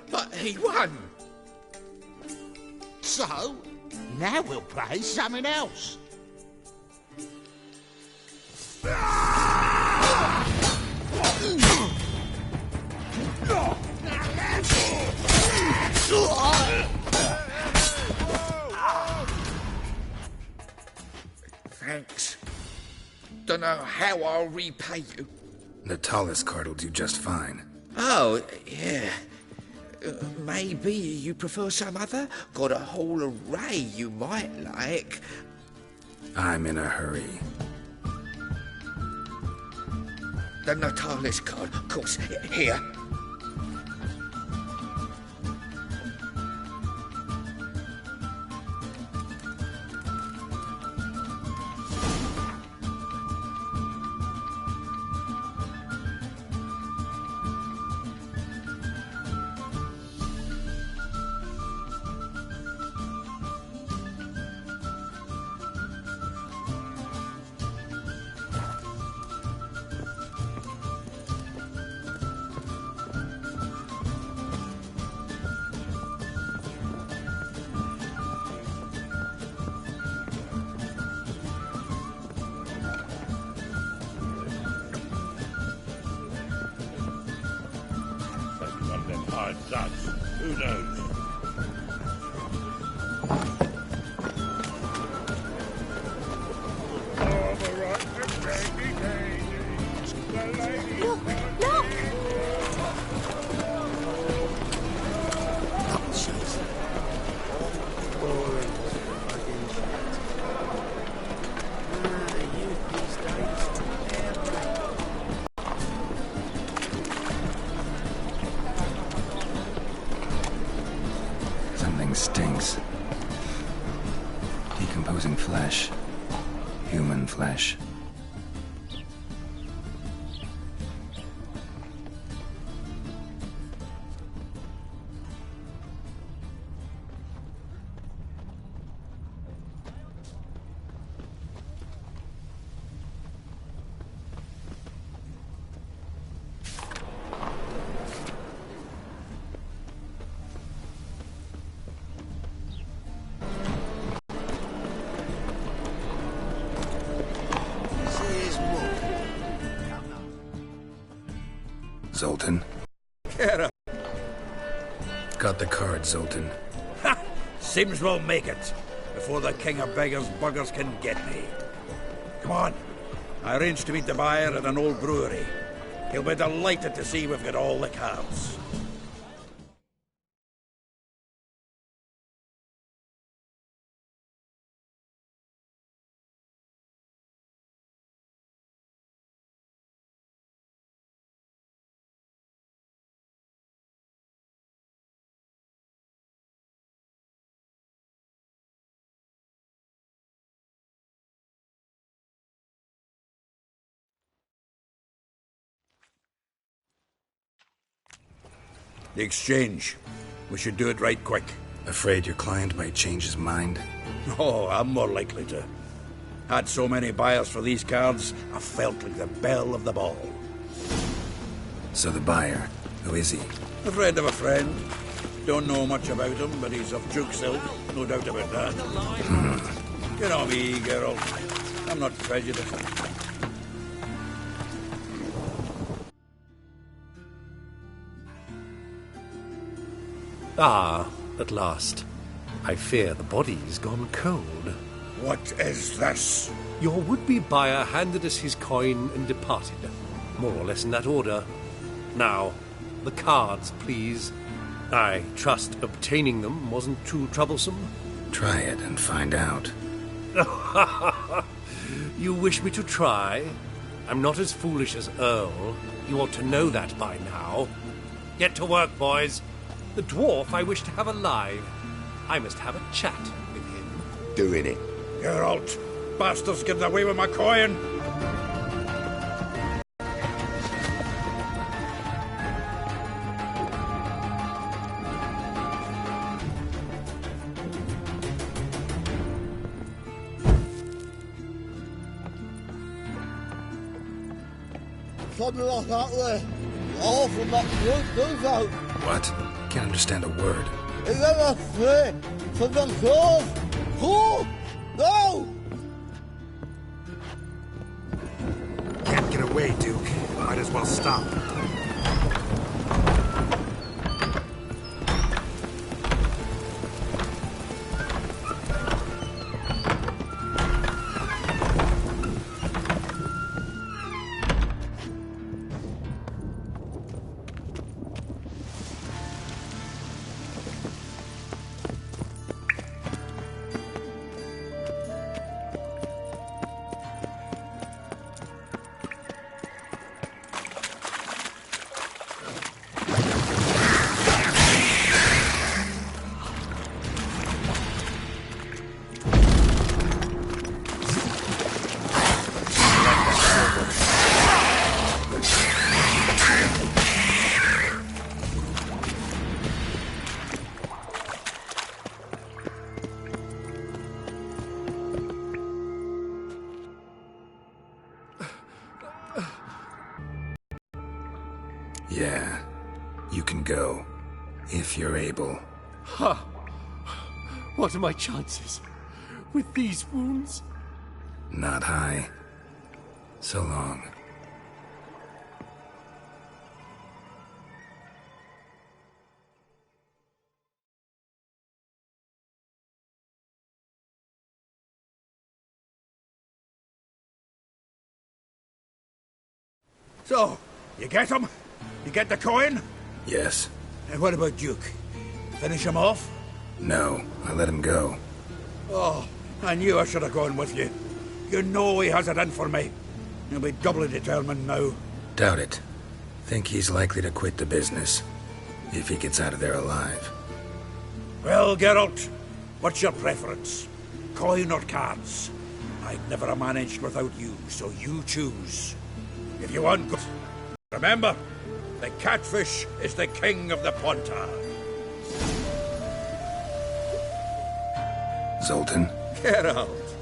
But he won! So, now we'll play something else. Thanks. Don't know how I'll repay you. Natalis card will do just fine. Oh, yeah. Maybe you prefer some other? Got a whole array you might like. I'm in a hurry. The Natalis card, of course. Here. Who knows? Stinks. Decomposing flesh. Human flesh. Zoltan? Get up. Got the card, Zoltan. Ha! Seems we'll make it before the king of beggars buggers can get me. Come on. I arranged to meet the buyer at an old brewery. He'll be delighted to see we've got all the cards. The exchange. We should do it right quick. Afraid your client might change his mind? Oh, I'm more likely to. Had so many buyers for these cards, I felt like the belle of the ball. So the buyer, who is he? A friend of a friend. Don't know much about him, but he's of Duke's ilk, no doubt about that. You know me, girl. I'm not prejudiced. Ah, at last. I fear the body's gone cold. What is this? Your would-be buyer handed us his coin and departed. More or less in that order. Now, the cards, please. I trust obtaining them wasn't too troublesome? Try it and find out. You wish me to try? I'm not as foolish as Earl. You ought to know that by now. Get to work, boys. The dwarf I wish to have alive. I must have a chat with him. Doing it. Geralt, bastards getting away with my coin. something like that way. All from that group goes out. What? Can't understand a word. Is that a free for the cause? Who? No! Can't get away, Duke. Might as well stop. Yeah, you can go, if you're able. Ha! What are my chances with these wounds? Not high. So long. So, you get him? You get the coin? Yes. And what about Duke? Finish him off? No, I let him go. Oh, I knew I should have gone with you. You know he has it in for me. He'll be doubly determined now. Doubt it. Think he's likely to quit the business, if he gets out of there alive. Well, Geralt, what's your preference? Coin or cards? I'd never have managed without you, so you choose. If you want good, remember, the catfish is the king of the Pontar. Zoltan? Geralt.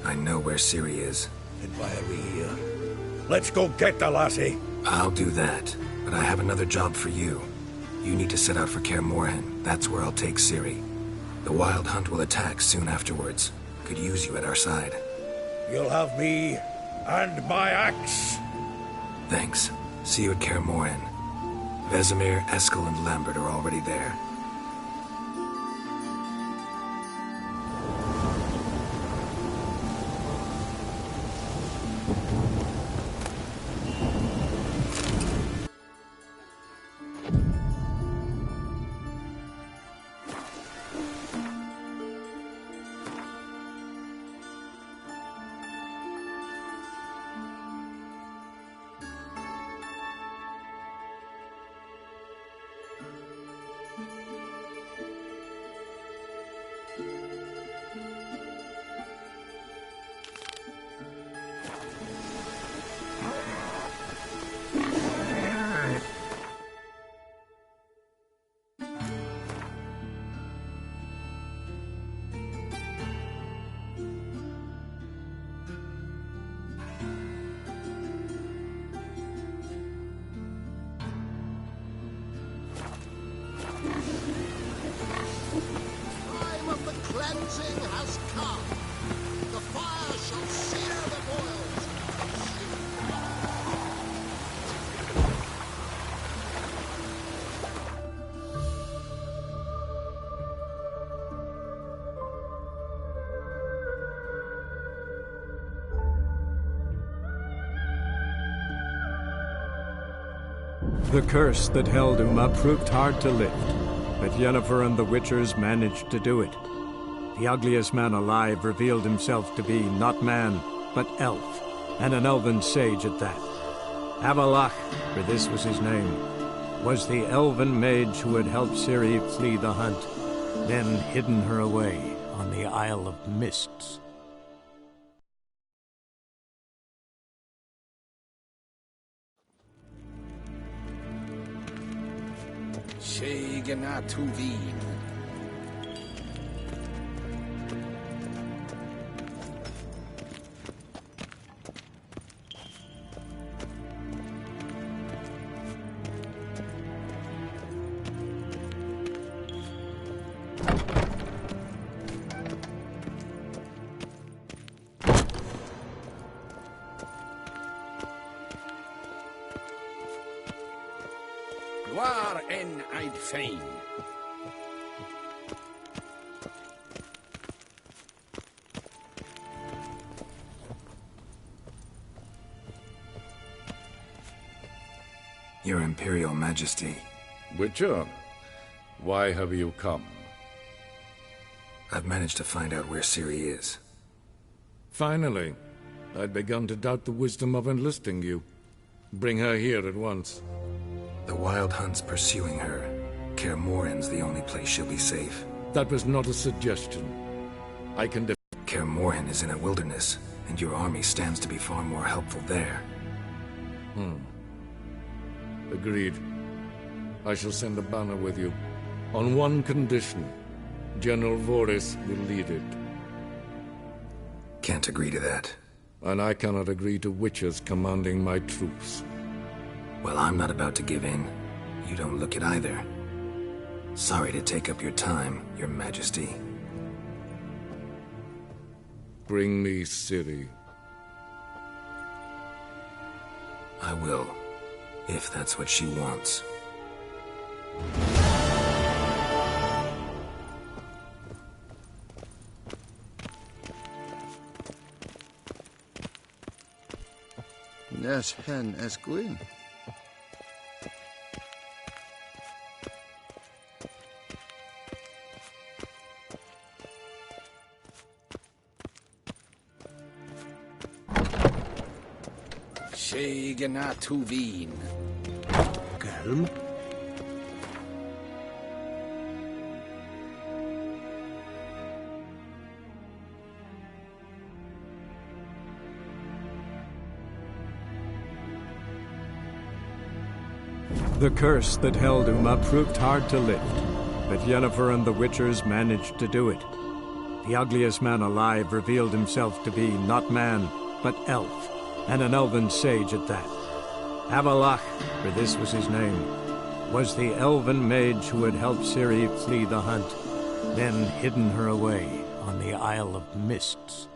I know where Ciri is. Then why are we here? Let's go get the lassie. I'll do that, but I have another job for you. You need to set out for Kaer Morhen. That's where I'll take Ciri. The Wild Hunt will attack soon afterwards. Could use you at our side. You'll have me and my axe. Thanks. See you at Kaer Morhen. Vesemir, Eskel, and Lambert are already there. Time of the cleansing has come. The fire shall sear the boils. The curse that held him up proved hard to lift, but Yennefer and the Witchers managed to do it. The ugliest man alive revealed himself to be not man, but elf, and an elven sage at that. Avalach, for this was his name, was the elven mage who had helped Ciri flee the hunt, then hidden her away on the Isle of Mists. Shegana Tuvin. in I'd find. Your Imperial Majesty. Witcher, why have you come? I've managed to find out where Ciri is. Finally. I'd begun to doubt the wisdom of enlisting you. Bring her here at once. The Wild Hunt's pursuing her. Kaer Morhen's the only place she'll be safe. That was not a suggestion. I can Kaer Morhen is in a wilderness, and your army stands to be far more helpful there. Agreed. I shall send a banner with you. On one condition. General Voris will lead it. Can't agree to that. And I cannot agree to witches commanding my troops. Well, I'm not about to give in. You don't look it either. Sorry to take up your time, Your Majesty. Bring me Ciri. I will, if that's what she wants. Nes hen es gwyn. Sé gna tu vín. Gelm? The curse that held Uma proved hard to lift, but Yennefer and the Witchers managed to do it. The ugliest man alive revealed himself to be not man, but elf, and an elven sage at that. Avalach, for this was his name, was the elven mage who had helped Ciri flee the hunt, then hidden her away on the Isle of Mists.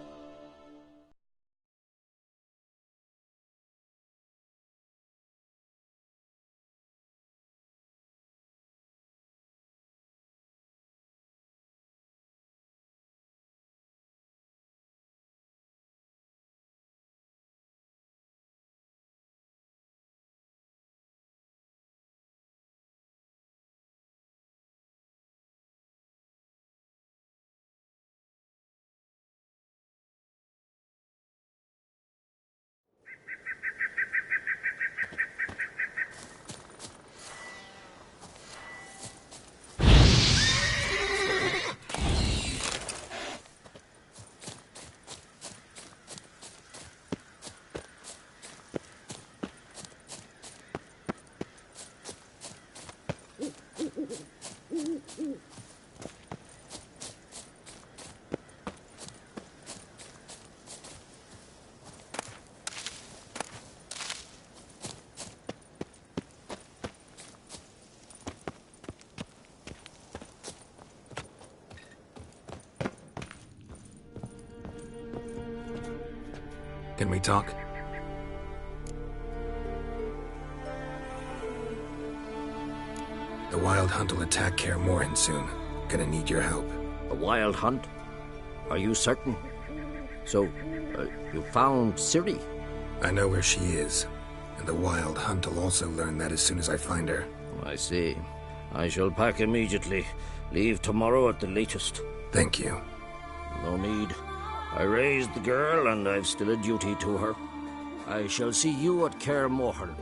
Can we talk? The Wild Hunt will attack Kaer Morhen soon. Gonna need your help. A wild hunt? Are you certain? So, you found Ciri? I know where she is, and the Wild Hunt will also learn that as soon as I find her. I see. I shall pack immediately. Leave tomorrow at the latest. Thank you. No need. I raised the girl, and I've still a duty to her. I shall see you at Kaer Morhen.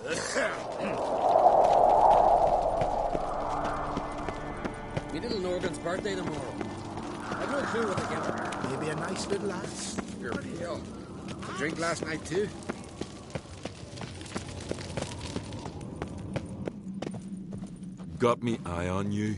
Me little Norgan's birthday tomorrow. I've no clue what to get her. Maybe a nice little lass. You're pale. A drink last night, too? Got me eye on you.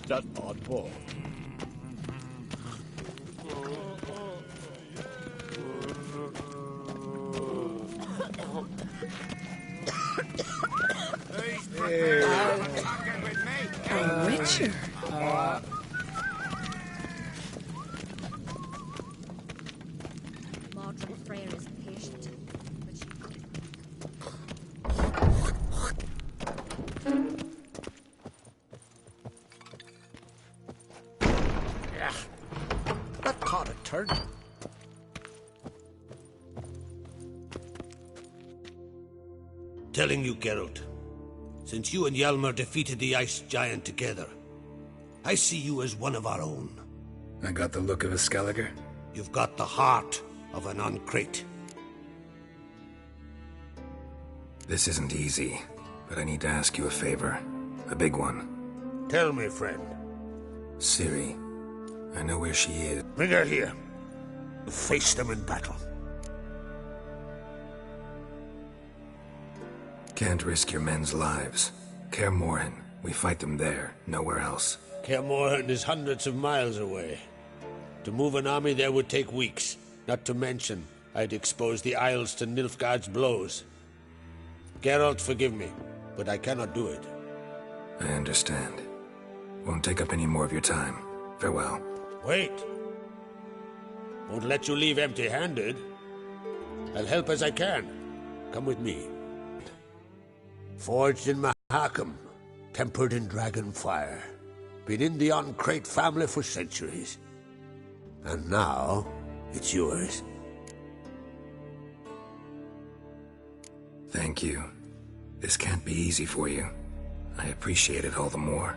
That oddball. A witcher. Mordred Freyr is patient, but she... Yeah, that caught a turn. Telling you, Geralt, since you and Hjalmar defeated the ice giant together, I see you as one of our own. I got the look of a Skelliger. You've got the heart of an uncrate. This isn't easy, but I need to ask you a favor. A big one. Tell me, friend. Ciri. I know where she is. Bring her here. Face them in battle. Can't risk your men's lives. Kaer Morhen. We fight them there, nowhere else. Kaer Morhen is hundreds of miles away. To move an army there would take weeks. Not to mention, I'd expose the Isles to Nilfgaard's blows. Geralt, forgive me, but I cannot do it. I understand. Won't take up any more of your time. Farewell. Wait. Won't let you leave empty-handed. I'll help as I can. Come with me. Forged in Mahakam, tempered in dragon fire. Been in the Uncrate family for centuries. And now, it's yours. Thank you. This can't be easy for you. I appreciate it all the more.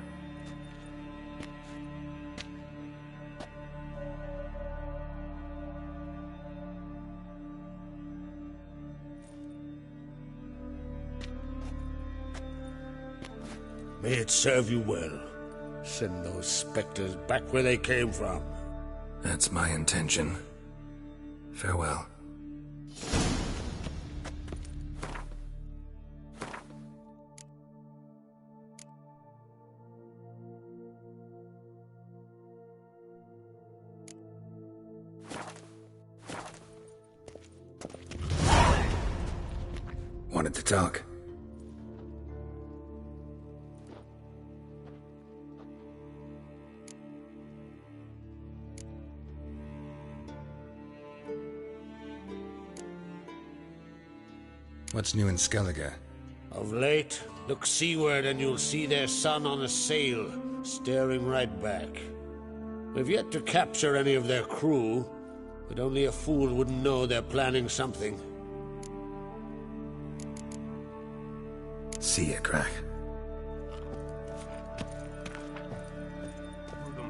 May it serve you well. Send those specters back where they came from. That's my intention. Farewell. Wanted to talk. What's new in Skellige? Of late, look seaward and you'll see their sun on a sail, staring right back. We've yet to capture any of their crew, but only a fool wouldn't know they're planning something. See ya, Crack.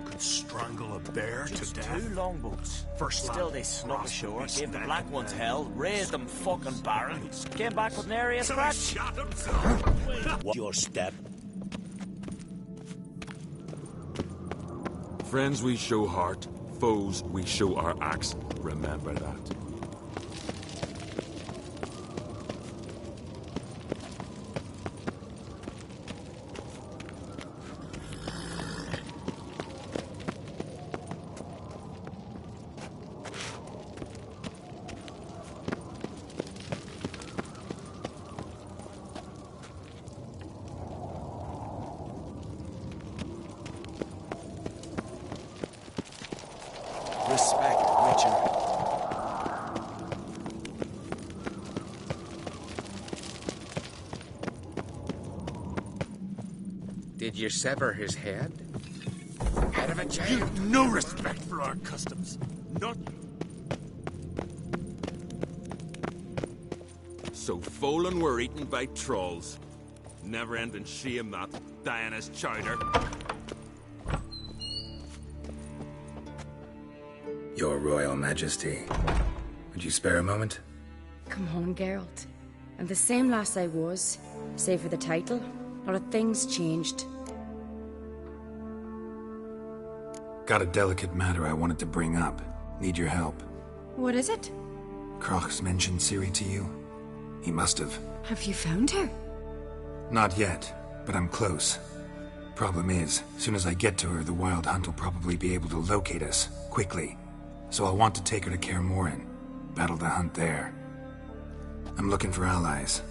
Could strangle a bear to Just death. 2 longboats. First Still lad, they snuck Ross ashore, would be gave the standing black ones there. hell, raised them fucking barren. Came back with nary a scratch. Shot himself. Watch your step. Friends we show heart, foes we show our axe. Remember that. Respect, Witcher. Did you sever his head? Head of a giant? You've no respect for our customs. Not... So Folan were eaten by trolls. Never-ending shame that, dying as chowder. Your Royal Majesty. Would you spare a moment? Come on, Geralt. I'm the same lass I was, save for the title. A lot of things changed. Got a delicate matter I wanted to bring up. Need your help. What is it? Kroch's mentioned Ciri to you? He must have. Have you found her? Not yet, but I'm close. Problem is, soon as I get to her, the Wild Hunt will probably be able to locate us, quickly. So I'll want to take her to Kaer Morhen. Battle the hunt there. I'm looking for allies.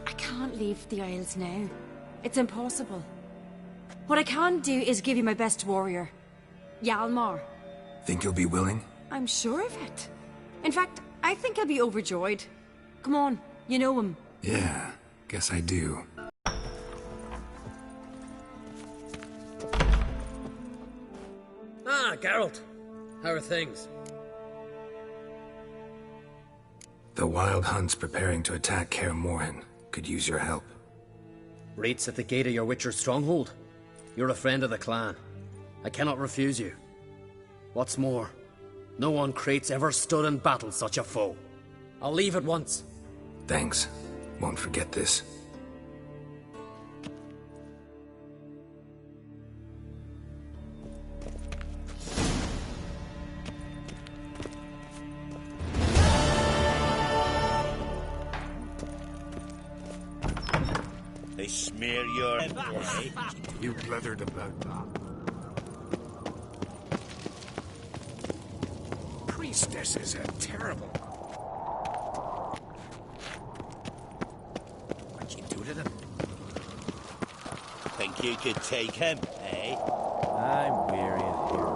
I can't leave the Isles now. It's impossible. What I can do is give you my best warrior, Hjalmar. Think you'll be willing? I'm sure of it. In fact, I think I'll be overjoyed. Come on, you know him. Yeah, guess I do. Ah, Geralt. How are things? The Wild Hunt's preparing to attack Kaer Morhen. Could use your help. Raid's at the gate of your Witcher's stronghold. You're a friend of the clan. I cannot refuse you. What's more, no one Crate's ever stood in battle such a foe. I'll leave at once. Thanks. Won't forget this. They smear your... You blethered about that. Priestesses are terrible. What'd you do to them? Think you could take him, eh? I'm weary of hearing.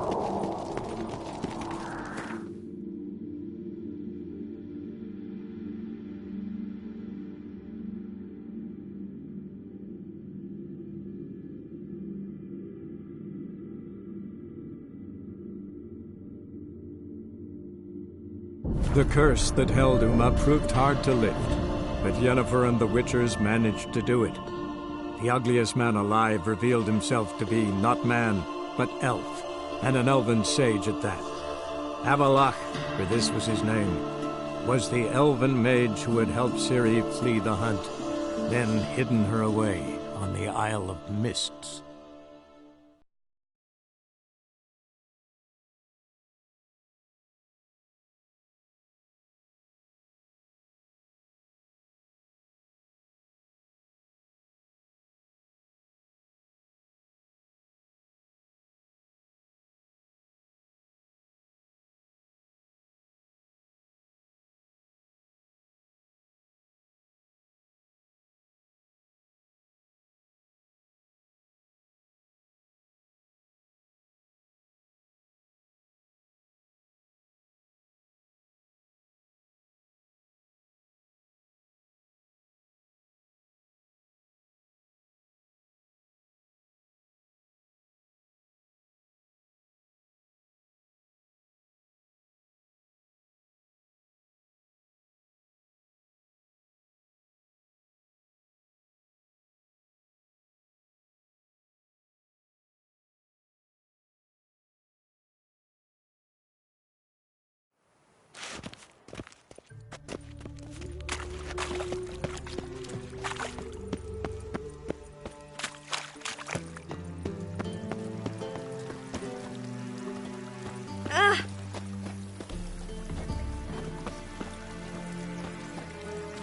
The curse that held Uma proved hard to lift, but Yennefer and the Witchers managed to do it. The ugliest man alive revealed himself to be not man, but elf, and an elven sage at that. Avalach, for this was his name, was the elven mage who had helped Ciri flee the hunt, then hidden her away on the Isle of Mists.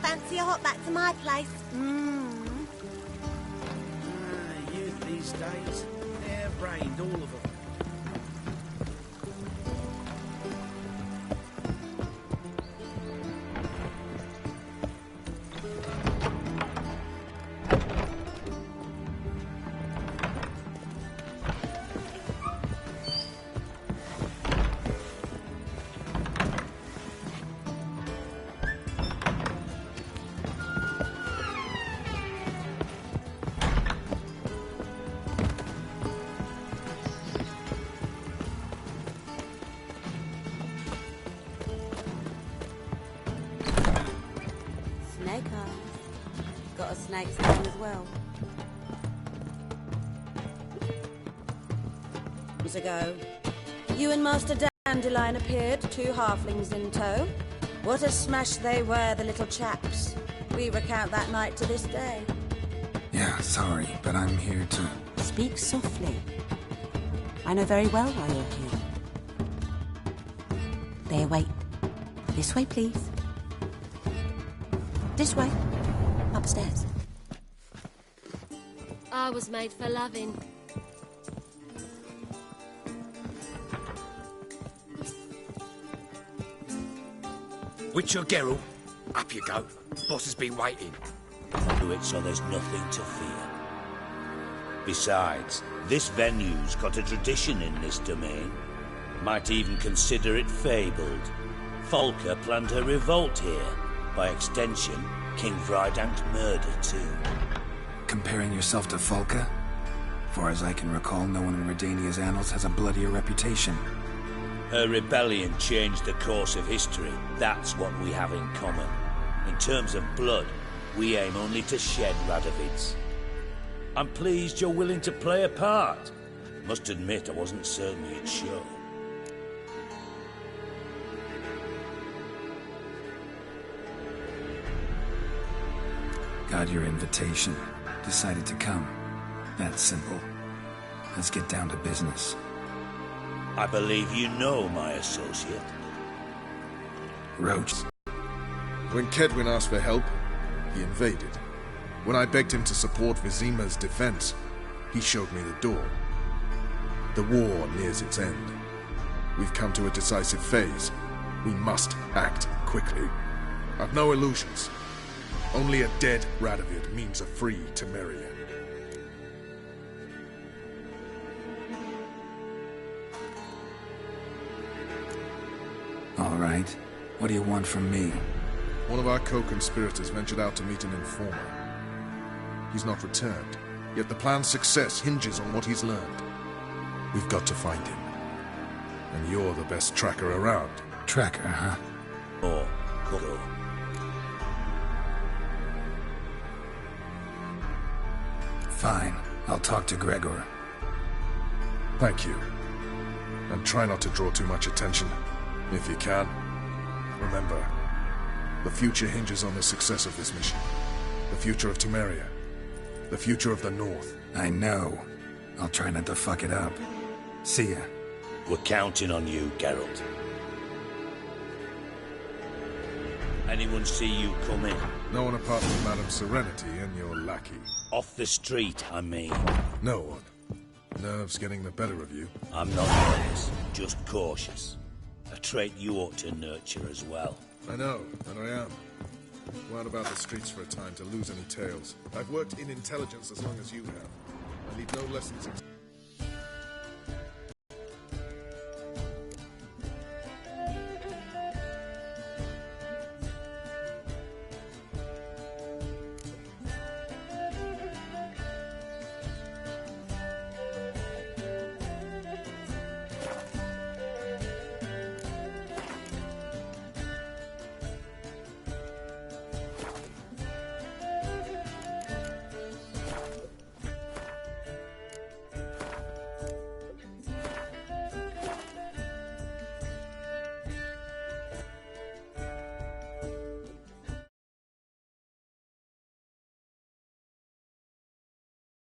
Fancy a hop back to my place? Youth these days, hair-brained, all of them. Snake eyes. Got a snake's tongue as well. To go. You and Master Dandelion appeared, 2 halflings in tow. What a smash they were, the little chaps. We recount that night to this day. Yeah, sorry, but I'm here to... Speak softly. I know very well why you're here. There, wait. This way, please. This way. Upstairs. I was made for loving. Witcher Geralt, up you go. Boss has been waiting. Do it so there's nothing to fear. Besides, this venue's got a tradition in this domain. Might even consider it fabled. Folker planned her revolt here. By extension, King Vrydank's murder too. Comparing yourself to Folka? Far as I can recall, no one in Redania's annals has a bloodier reputation. Her rebellion changed the course of history. That's what we have in common. In terms of blood, we aim only to shed Radovid's. I'm pleased you're willing to play a part. Must admit, I wasn't certain you'd show. Got your invitation. Decided to come. That's simple. Let's get down to business. I believe you know my associate. Roach. When Kedwin asked for help, he invaded. When I begged him to support Vizima's defense, he showed me the door. The war nears its end. We've come to a decisive phase. We must act quickly. I've no illusions. Only a dead Radovid means a free Temeria. All right. What do you want from me? One of our co-conspirators ventured out to meet an informer. He's not returned, yet the plan's success hinges on what he's learned. We've got to find him. And you're the best tracker around. Tracker, huh? Or go. Fine. I'll talk to Gregor. Thank you. And try not to draw too much attention. If you can. Remember, the future hinges on the success of this mission. The future of Temeria. The future of the North. I know. I'll try not to fuck it up. See ya. We're counting on you, Geralt. Anyone see you come in? No one apart from Madame Serenity and your lackey. Off the street, I mean. No one. Nerves getting the better of you. I'm not nervous, just cautious. A trait you ought to nurture as well. I know, and I am. Go out about the streets for a time to lose any tales. I've worked in intelligence as long as you have. I need no lessons in...